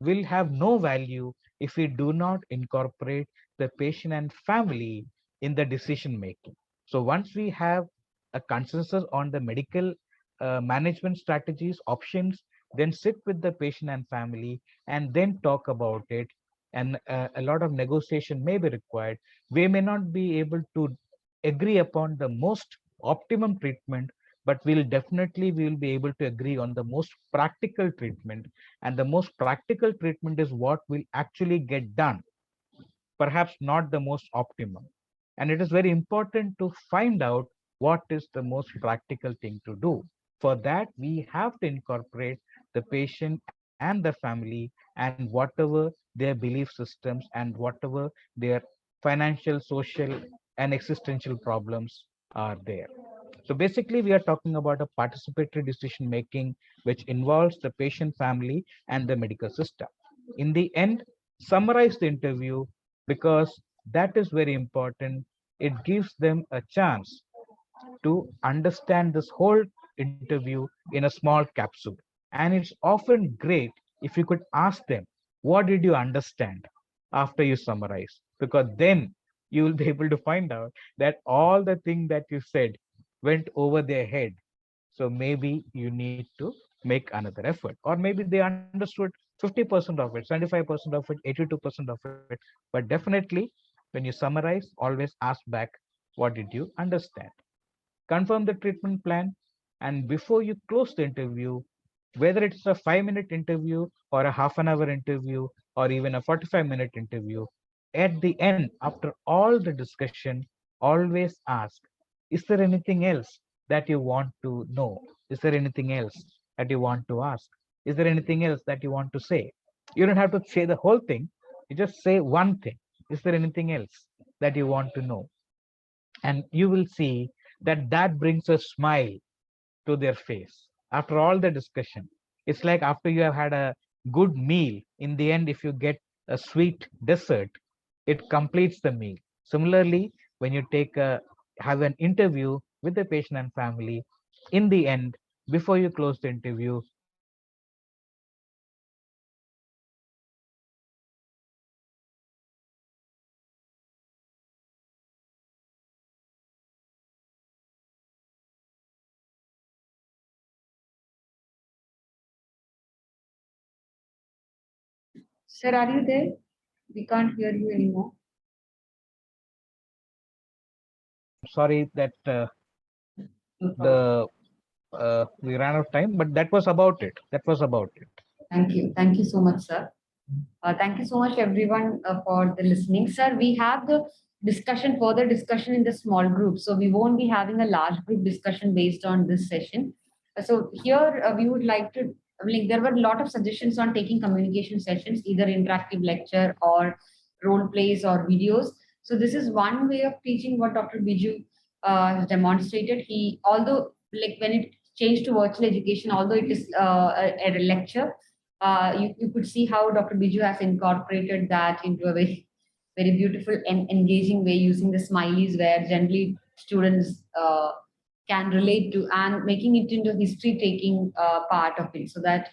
will have no value if we do not incorporate the patient and family in the decision making. So once we have a consensus on the medical management strategies, options, then sit with the patient and family and then talk about it. And a lot of negotiation may be required. We may not be able to agree upon the most optimum treatment, but we will be able to agree on the most practical treatment, and the most practical treatment is what will actually get done, perhaps not the most optimum. And it is very important to find out what is the most practical thing to do. For that, we have to incorporate the patient and the family and whatever their belief systems and whatever their financial, social, and existential problems are there. So basically, we are talking about a participatory decision making which involves the patient family and the medical system. In the end, summarize the interview because that is very important. It gives them a chance to understand this whole interview in a small capsule. And it's often great if you could ask them, what did you understand after you summarize? Because then you will be able to find out that all the thing that you said went over their head. So maybe you need to make another effort, or maybe they understood 50% of it, 75% of it, 82% of it. But definitely, when you summarize, always ask back, what did you understand? Confirm the treatment plan, and before you close the interview, whether it's a 5-minute interview or a half an hour interview or even a 45-minute interview, at the end, after all the discussion, always ask, is there anything else that you want to know? Is there anything else that you want to ask? Is there anything else that you want to say? You don't have to say the whole thing, you just say one thing. Is there anything else that you want to know? And you will see that that brings a smile to their face after all the discussion. It's like after you have had a good meal, in the end, if you get a sweet dessert, it completes the meal. Similarly, when you have an interview with the patient and family, in the end, before you close the interview, Sir, are you there? We can't hear you anymore. sorry that No problem. we ran out of time, but that was about it. That was about it. Thank you. Thank you so much, sir. Thank you so much, everyone, for the listening. Sir, we have the further discussion in the small group. So we won't be having a large group discussion based on this session. So here we would like to, there were a lot of suggestions on taking communication sessions, either interactive lecture or role plays or videos. So this is one way of teaching what Dr. Biju has demonstrated. Although when it changed to virtual education, although it is a lecture, you could see how Dr. Biju has incorporated that into a very, very beautiful and engaging way using the smileys where generally students can relate to, and making it into history taking part of it so that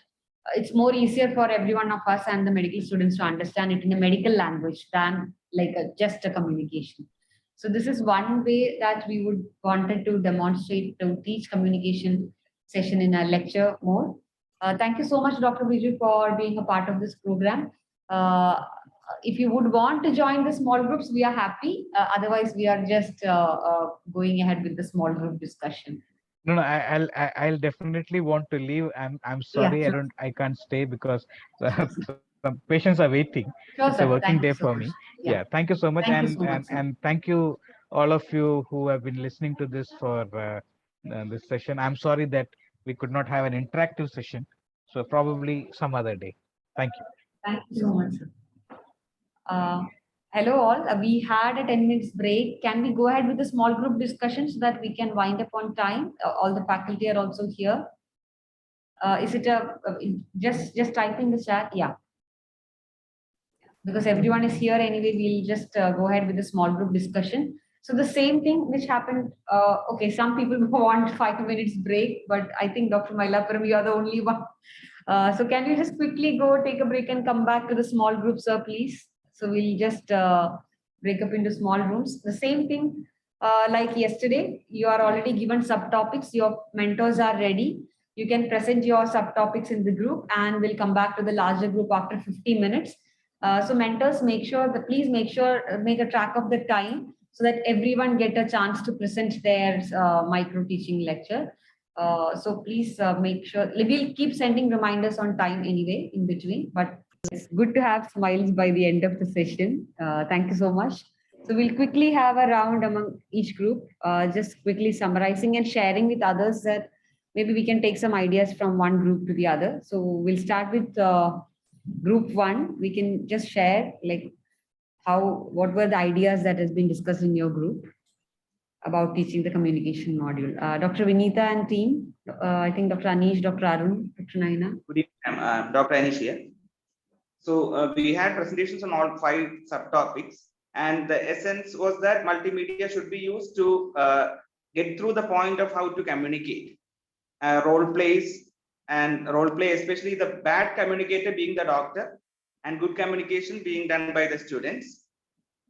it's more easier for every one of us and the medical students to understand it in a medical language than like just a communication. So this is one way that we would wanted to demonstrate to teach communication session in a lecture mode. Thank you so much, Dr. Biju, for being a part of this program. If you would want to join the small groups, we are happy. Otherwise, we are just going ahead with the small group discussion. No, I'll definitely want to leave. I'm sorry, Yeah, sure. I can't stay because some patients are waiting. Sure, It's a sir. working Thank day you so for much. me. Yeah. Yeah, thank you so much, Thank you so much, sir. and thank you all of you who have been listening to this for this session. I'm sorry that we could not have an interactive session, so probably some other day. Thank you. Thank you so much, sir. Hello all. We had a 10 minutes break. Can we go ahead with the small group discussion so that we can wind up on time? All the faculty are also here. Is it just type in the chat? Yeah. Because everyone is here anyway, we'll just go ahead with the small group discussion. So the same thing which happened, okay, some people want 5 minutes break, but I think Dr. Mailapuram, you are the only one. So can you just quickly go take a break and come back to the small group, sir, please? So we'll just break up into small rooms. The same thing like yesterday, you are already given subtopics, your mentors are ready. You can present your subtopics in the group and we'll come back to the larger group after 50 minutes. So mentors, please make a track of the time so that everyone get a chance to present their micro teaching lecture. So please make sure, we'll keep sending reminders on time anyway in between, but it's good to have smiles by the end of the session. Thank you so much. So we'll quickly have a round among each group, just quickly summarizing and sharing with others that maybe we can take some ideas from one group to the other. So we'll start with group one. We can just share like what were the ideas that has been discussed in your group. about teaching the communication module. Dr. Vineetha and team, I think Dr. Anish, Dr. Arun, Dr. Naina. Good evening, ma'am. Dr. Anish here. So we had presentations on all 5 subtopics, and the essence was that multimedia should be used to get through the point of how to communicate. Role plays and role play, especially the bad communicator being the doctor, and good communication being done by the students.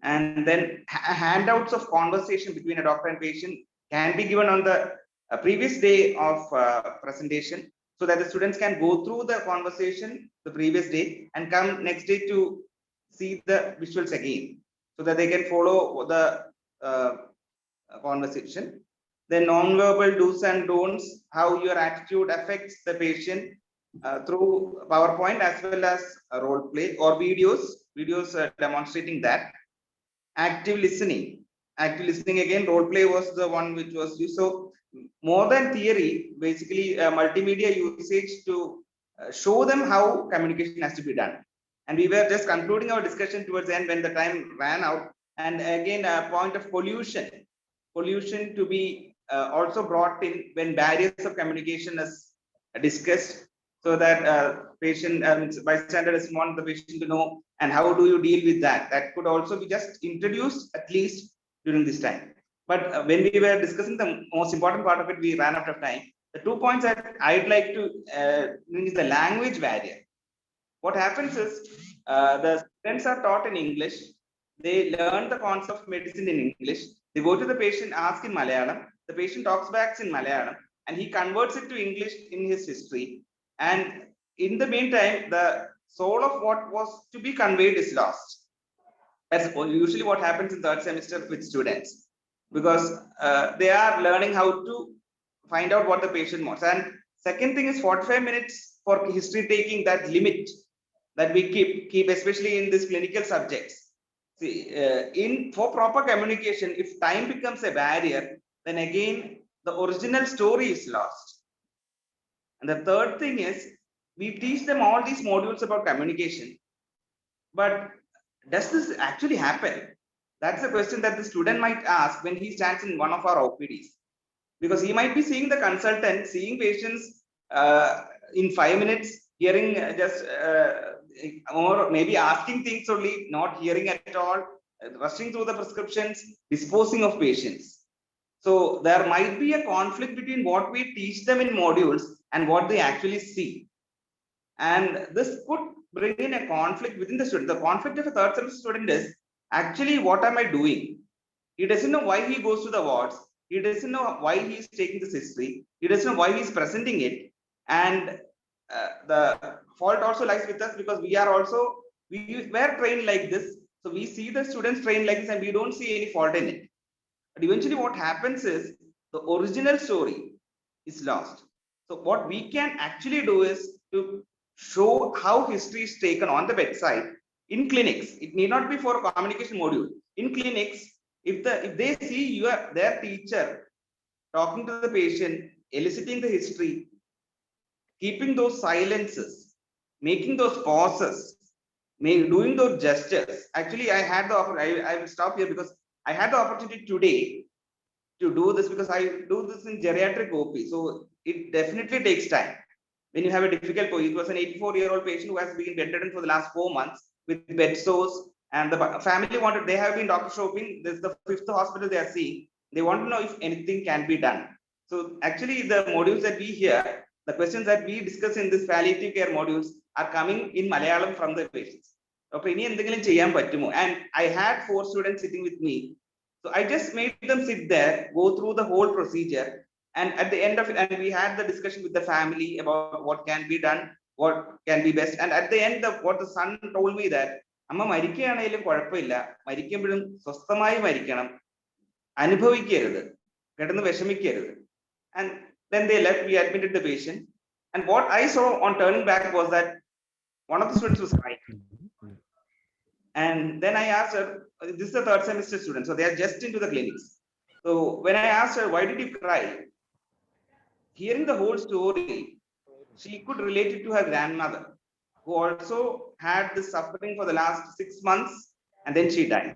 And then handouts of conversation between a doctor and patient can be given on the previous day of presentation, so that the students can go through the conversation the previous day and come next day to see the visuals again, so that they can follow the conversation. The non-verbal do's and don'ts, how your attitude affects the patient through PowerPoint as well as role play or videos demonstrating that. Active listening again, role play was the one which was used. So more than theory, basically multimedia usage to show them how communication has to be done. And we were just concluding our discussion towards the end when the time ran out. And again, a point of pollution to be also brought in when barriers of communication is discussed, so that patient bystander doesn't want the patient to know, and how do you deal with that. That could also be just introduced at least during this time. But when we were discussing the most important part of it, we ran out of time. The 2 points that I'd like to is the language barrier. What happens is the students are taught in English. They learn the concept of medicine in English. They go to the patient, ask in Malayalam. The patient talks back in Malayalam, and he converts it to English in his history. And in the meantime, the soul of what was to be conveyed is lost. That's usually what happens in 3rd semester with students, because they are learning how to find out what the patient wants. And second thing is 45 minutes for history taking, that limit that we keep especially in these clinical subjects. See, for proper communication, if time becomes a barrier, then again the original story is lost. And the third thing is, we teach them all these modules about communication, but does this actually happen? That's a question that the student might ask when he stands in one of our OPDs, because he might be seeing the consultant, seeing patients in 5 minutes, hearing just or maybe asking things only, not hearing at all, rushing through the prescriptions, disposing of patients. So there might be a conflict between what we teach them in modules and what they actually see. And this could bring in a conflict within the student. The conflict of a 3rd semester student is, actually, what am I doing? He doesn't know why he goes to the wards. He doesn't know why he is taking this history. He doesn't know why he is presenting it. And the fault also lies with us, because we were trained like this. So we see the students trained like this and we don't see any fault in it. But eventually what happens is the original story is lost. So what we can actually do is to show how history is taken on the bedside in clinics. It need not be for a communication module. In clinics, if they see their teacher talking to the patient, eliciting the history, keeping those silences, making those pauses, doing those gestures. Actually, I will stop here because I had the opportunity today to do this, because I do this in geriatric OP. So it definitely takes time. When you have a difficult case, it was an 84-year-old patient who has been bedridden for the last 4 months with bed sores, and the family they have been doctor shopping. This is the 5th hospital they are seeing. They want to know if anything can be done. So actually, the modules that we hear, the questions that we discuss in this palliative care modules are coming in Malayalam from the patients. And I had 4 students sitting with me. So I just made them sit there, go through the whole procedure. And at the end of it, and we had the discussion with the family about what can be done, what can be best. And at the end of what the son told me that, Amma Marikyanayilum Kuഴപ്പമില്ല, മരിക്കുമ്പോഴും സ്വസ്ഥമായി മരിക്കണം, അനുഭവിക്കരുത്, കിടന്ന് വിഷമിക്കരുത്. And then they left, we admitted the patient. And what I saw on turning back was that one of the students was crying. And then I asked her, this is the 3rd semester student, so they are just into the clinics. So when I asked her, why did you cry? Hearing the whole story, she could relate it to her grandmother, who also had this suffering for the last 6 months, and then she died.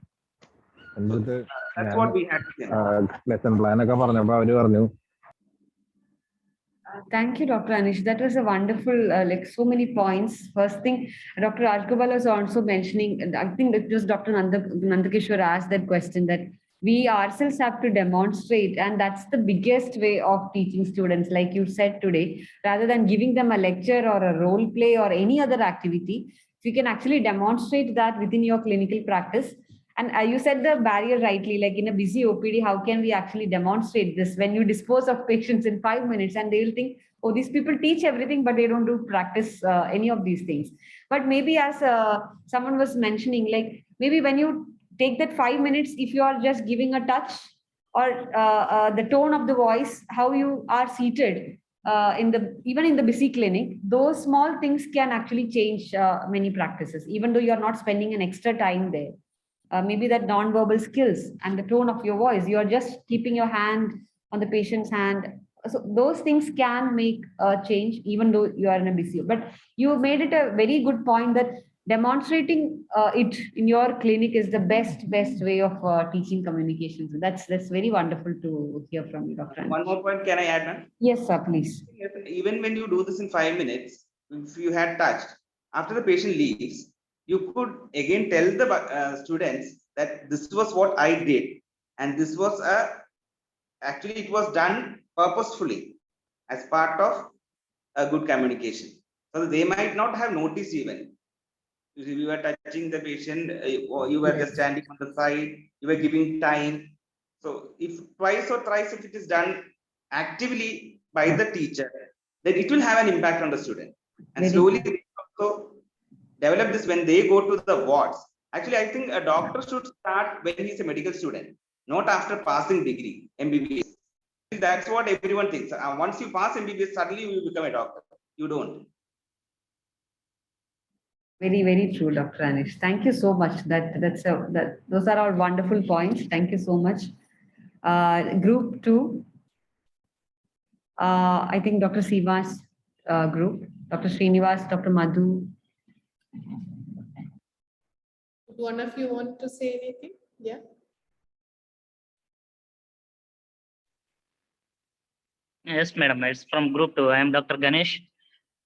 That's what we had to think. Lesson plan ഒക്കെ പറഞ്ഞപ്പോ അവര് പറഞ്ഞു Thank you, Dr. Anish. That was a wonderful, like so many points. First thing, Dr. Rajagopal was also mentioning, I think it was Dr. Nandakishwar asked that question, that we ourselves have to demonstrate, and that's the biggest way of teaching students, like you said today, rather than giving them a lecture or a role play or any other activity. If you can actually demonstrate that within your clinical practice. And you said the barrier rightly, like in a busy OPD, how can we actually demonstrate this when you dispose of patients in 5 minutes and they will think, oh, these people teach everything, but they don't do practice any of these things. But maybe as someone was mentioning, like maybe when you take that 5 minutes, if you are just giving a touch or the tone of the voice, how you are seated even in the busy clinic, those small things can actually change many practices, even though you are not spending an extra time there. Maybe that non-verbal skills and the tone of your voice, you are just keeping your hand on the patient's hand. So those things can make a change, even though you are in a busy. But you made it a very good point that demonstrating it in your clinic is the best way of teaching communications. That's very wonderful to hear from you, Dr. One more point, can I add, ma'am? Yes, sir, please. Even when you do this in 5 minutes, if you had touched, after the patient leaves, you could again tell the students that this was what I did, and this was actually it was done purposefully as part of a good communication. So they might not have noticed even. You were touching the patient, or you were just standing on the side, you were giving time. So if twice or thrice, if it is done actively by the teacher, then it will have an impact on the student. And slowly they also develop this when they go to the wards. Actually, I think a doctor should start when he's a medical student, not after passing degree, MBBS. That's what everyone thinks. Once you pass MBBS, suddenly you will become a doctor. You don't. Very, very true, Dr. Anish. Thank you so much. Those are all wonderful points. Thank you so much. Group 2. I think Dr. Seema's group, Dr. Srinivas, Dr. Madhu. Would one of you want to say anything? Yeah. Yes, madam. It's from group 2. I am Dr. Ganesh.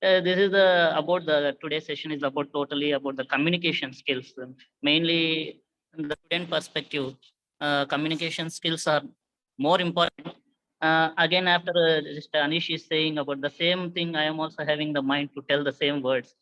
This is about today's session is totally about the communication skills. Mainly in the student perspective, communication skills are more important. Again, after Mr. Anish is saying about the same thing, I am also having the mind to tell the same words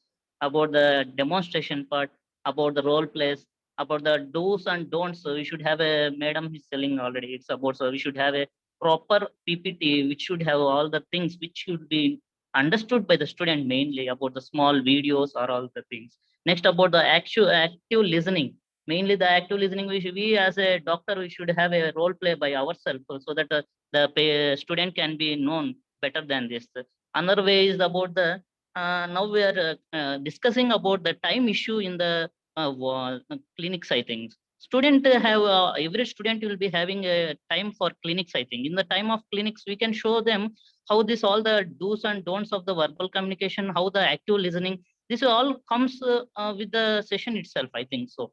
about the demonstration part, about the role plays, about the do's and don'ts. So we should have a, madam is telling already, it's about, so we should have a proper PPT, which should have all the things which should be understood by the student, mainly about the small videos or all the things. Next, about the active listening. Mainly the active listening, we as a doctor, we should have a role play by ourselves so that the student can be known better than this. Another way is about the, now we are discussing about the time issue in the clinics, I think. Student have, every student will be having a time for clinics, I think. In the time of clinics, we can show them how this, all the do's and don'ts of the verbal communication, how the active listening, this all comes with the session itself, I think so.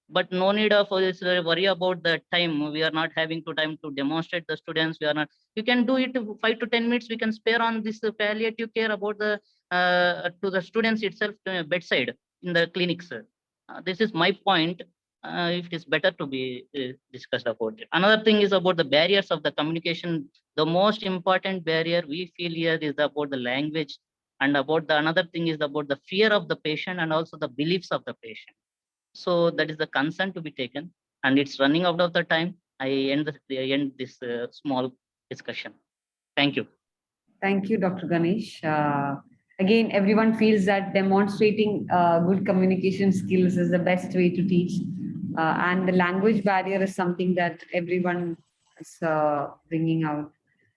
But no need of this worry about the time. We are not having time to demonstrate the students. We are not, you can do it 5 to 10 minutes. We can spare on this palliative care about the to the students itself, bedside in the clinics. This is my point. It is better to be discussed about it. Another thing is about the barriers of the communication. The most important barrier we feel here is about the language, and about the another thing is about the fear of the patient and also the beliefs of the patient. So that is the concern to be taken, and it's running out of the time. I end this small discussion. Thank you. Thank you, Dr. Ganesh. Again, everyone feels that demonstrating good communication skills is the best way to teach. And the language barrier is something that everyone is bringing out,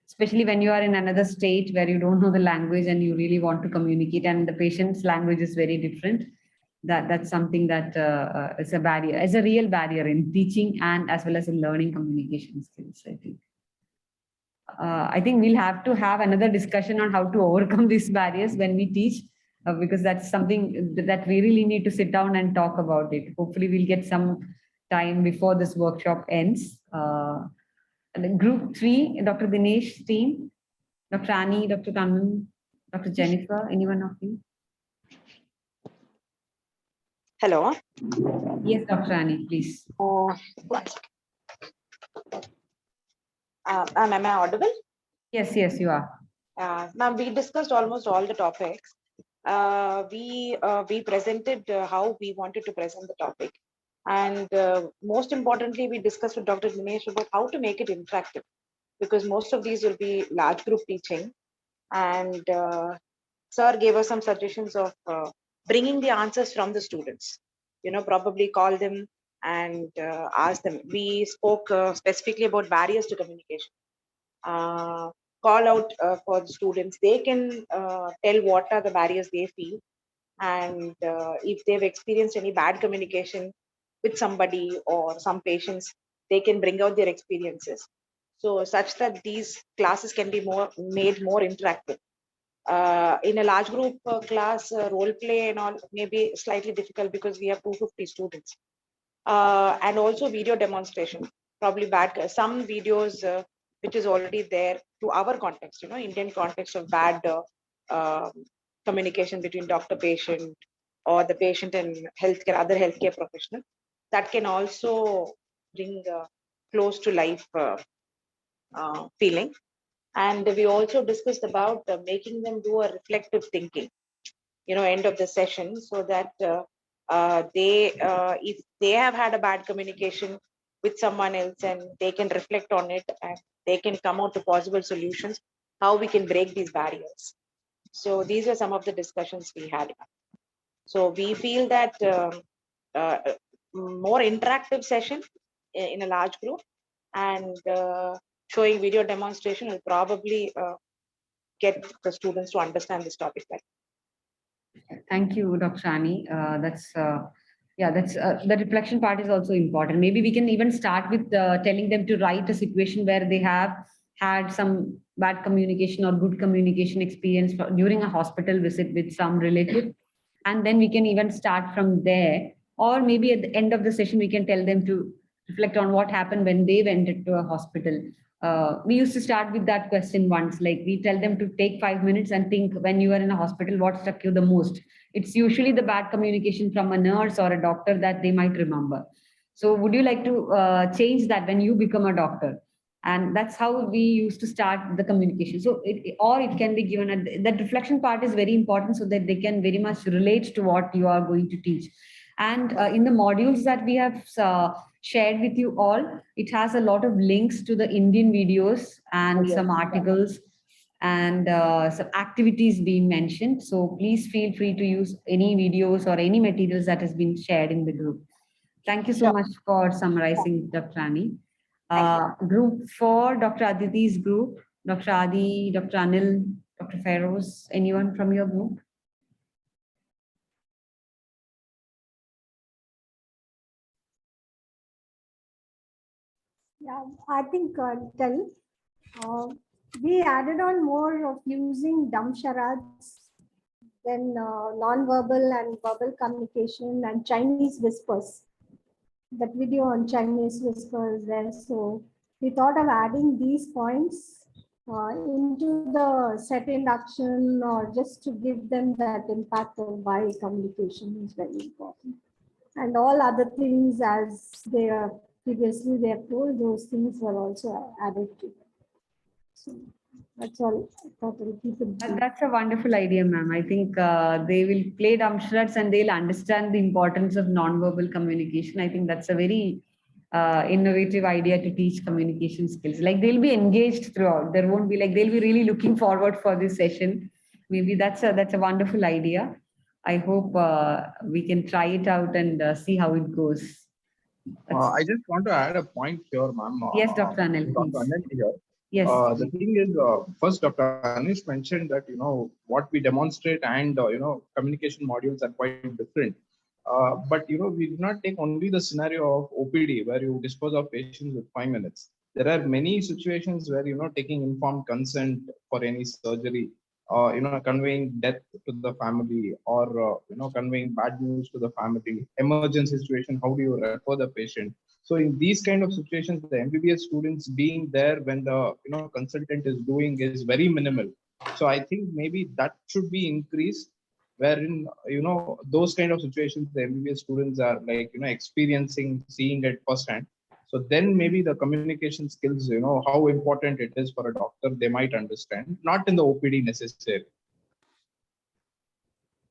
especially when you are in another state where you don't know the language and you really want to communicate, and the patient's language is very different. That's something that is a barrier, is a real barrier in teaching and as well as in learning communication skills, I think. I think we'll have to have another discussion on how to overcome these barriers when we teach, because that's something that we really need to sit down and talk about it. Hopefully we'll get some time before this workshop ends. And then group 3, Dr. Dinesh team, Dr. Annie, Dr. Kannan, Dr. Jennifer, anyone of you? Hello. Yes, Dr. Annie, please. Am I audible? Yes, yes, you are. Ma'am, we discussed almost all the topics. We presented how we wanted to present the topic. And most importantly, we discussed with Dr. Dinesh about how to make it interactive, because most of these will be large group teaching. And sir gave us some suggestions of bringing the answers from the students, probably call them and ask them. We spoke specifically about barriers to communication. Call out for the students. They can tell what are the barriers they feel, and if they've experienced any bad communication with somebody or some patients, they can bring out their experiences. So such that these classes can be made more interactive. In a large group class, role play and all may be slightly difficult because we have 250 students. And also video demonstration, probably some videos which is already there to our context, Indian context of bad communication between doctor-patient or the patient and other healthcare professional. That can also bring close to life feeling. And we also discussed about making them do a reflective thinking, end of the session, so that if they have had a bad communication with someone else, and they can reflect on it and they can come out to possible solutions, how we can break these barriers. So these are some of the discussions we had. So we feel that more interactive session in a large group and showing video demonstration will probably get the students to understand this topic better. Thank you, Dr. Annie. That's the reflection part is also important. Maybe we can even start with telling them to write a situation where they have had some bad communication or good communication experience during a hospital visit with some relative. And then we can even start from there. Or maybe at the end of the session, we can tell them to reflect on what happened when they went into a hospital. We used to start with that question once, like we tell them to take 5 minutes and think, when you are in a hospital, what struck you the most? It's usually the bad communication from a nurse or a doctor that they might remember. So would you like to change that when you become a doctor? And that's how we used to start the communication. So it can be given, that reflection part is very important so that they can very much relate to what you are going to teach. And in the modules that we have shared with you all, it has a lot of links to the Indian videos and some articles and some activities being mentioned. So please feel free to use any videos or any materials that has been shared in the group. Thank you so much for summarizing, Dr. Annie. Group 4, Dr. Aditi's group, Dr. Adi, Dr. Anil, Dr. Feroz, anyone from your group? Yeah, I think we added on more of using dumb charades, then non-verbal and verbal communication and Chinese whispers. That video on Chinese whispers there. So we thought of adding these points into the set induction, or just to give them that impact of why communication is very important. And all other things, as they are previously they have told, those things were also added to them. So that's all. I thought I'll keep it. That's a wonderful idea, ma'am. I think they will play dumb charades and they'll understand the importance of non-verbal communication. I think that's a very innovative idea to teach communication skills. Like they'll be engaged throughout. There won't be like, they'll be really looking forward for this session. Maybe that's a wonderful idea. I hope we can try it out and see how it goes. I just want to add a point here, ma'am. Yes, Dr. Anil, Dr. please. Anil here. Yes. The thing is, first, Dr. Anish mentioned that, what we demonstrate and, communication modules are quite different. But, we do not take only the scenario of OPD where you dispose of patients with 5 minutes. There are many situations where, taking informed consent for any surgery conveying death to the family, or conveying bad news to the family, emergency situation, how do you refer the patient? So in these kind of situations, the MBBS students being there when the consultant is doing is very minimal. So I think maybe that should be increased, wherein those kind of situations the MBBS students are like experiencing, seeing it firsthand. So then maybe the communication skills, how important it is for a doctor, they might understand, not in the OPD necessarily.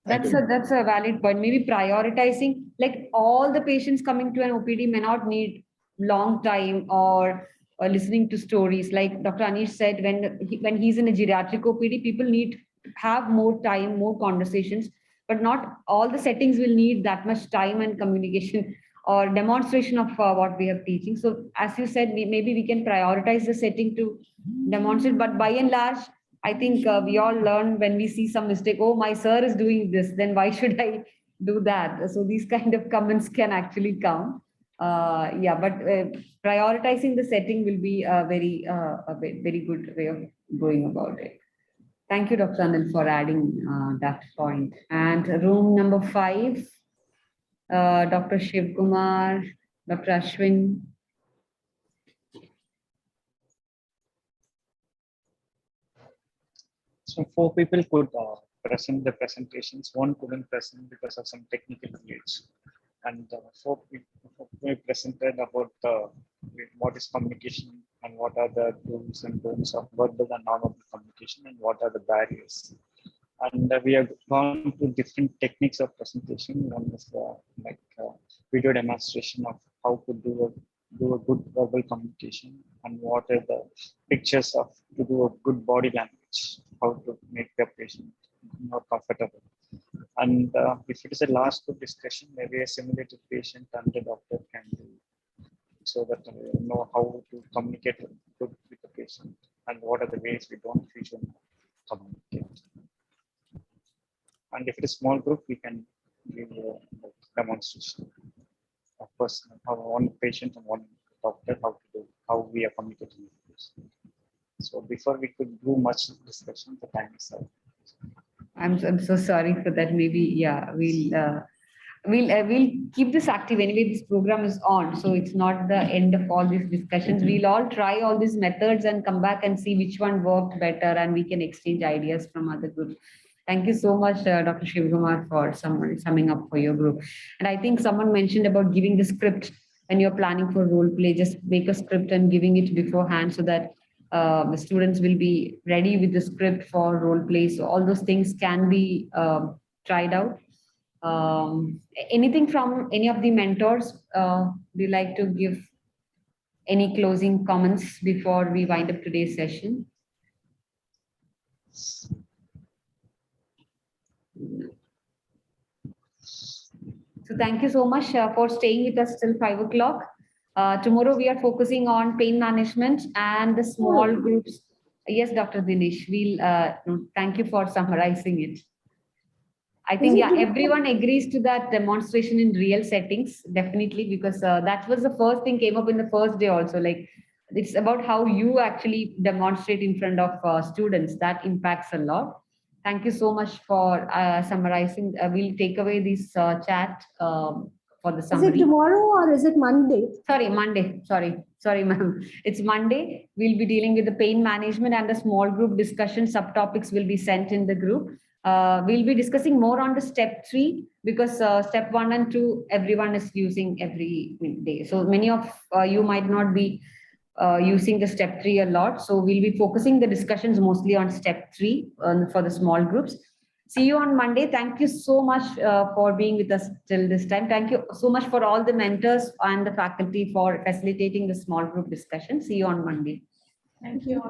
That's a valid point. Maybe prioritizing, like all the patients coming to an OPD may not need long time or listening to stories. Like Dr. Anish said, when he's in a geriatric OPD, people need to have more time, more conversations, but not all the settings will need that much time and communication or demonstration of what we are teaching. So as you said, maybe we can prioritize the setting to demonstrate, but by and large, I think we all learn when we see some mistake, oh, my sir is doing this, then why should I do that? So these kind of comments can actually come. But prioritizing the setting will be a very good way of going about it. Thank you, Dr. Anil, for adding that point. And room number 5, Dr. Shiv Kumar, Dr. Ashwin. So 4 people could present the presentations. 1 couldn't present because of some technical glitch. And 4 people presented about what is communication and what are the do's and don'ts of verbal and non-verbal communication and what are the barriers. And we have gone through different techniques of presentation. One is video demonstration of how to do a good verbal communication, and what are the pictures of to do a good body language, how to make the patient more comfortable. And if it is a last group discussion, maybe a simulated patient and the doctor can do, so that we know how to communicate with the patient and what are the ways we don't usually communicate. And if it is small group, we can give a demonstration of person, how one patient and one doctor, how we are communicating with this. So before we could do much discussion, the time is up. I'm so sorry for that. Maybe we'll keep this active anyway. This program is on, so it's not the end of all these discussions. We'll all try all these methods and come back and see which one worked better, and we can exchange ideas from other groups. Thank you so much, Dr. Shivkumar, for summing up for your group. And I think someone mentioned about giving the script when you're planning for role play. Just make a script and giving it beforehand so that the students will be ready with the script for role play. So all those things can be tried out. Anything from any of the mentors? Do you like to give any closing comments before we wind up today's session? So thank you so much for staying with us till 5 o'clock. Tomorrow we are focusing on pain management and the small groups. Yes, Dr. Dinesh, we'll thank you for summarizing it. I think, yeah, everyone agrees to that demonstration in real settings, definitely, because that was the first thing came up in the first day also. Like, it's about how you actually demonstrate in front of students. That impacts a lot. Thank you so much for summarizing. We'll take away this chat for the summary. Is it tomorrow or is it Monday? Sorry, Monday. Sorry, ma'am. It's Monday. We'll be dealing with the pain management, and the small group discussion subtopics will be sent in the group. We'll be discussing more on the step 3 because step 1 and 2, everyone is using every day. So many of you might not be using the step 3 a lot. So we'll be focusing the discussions mostly on step 3 for the small groups. See you on Monday. Thank you so much for being with us till this time. Thank you so much for all the mentors and the faculty for facilitating the small group discussion. See you on Monday. Thank you.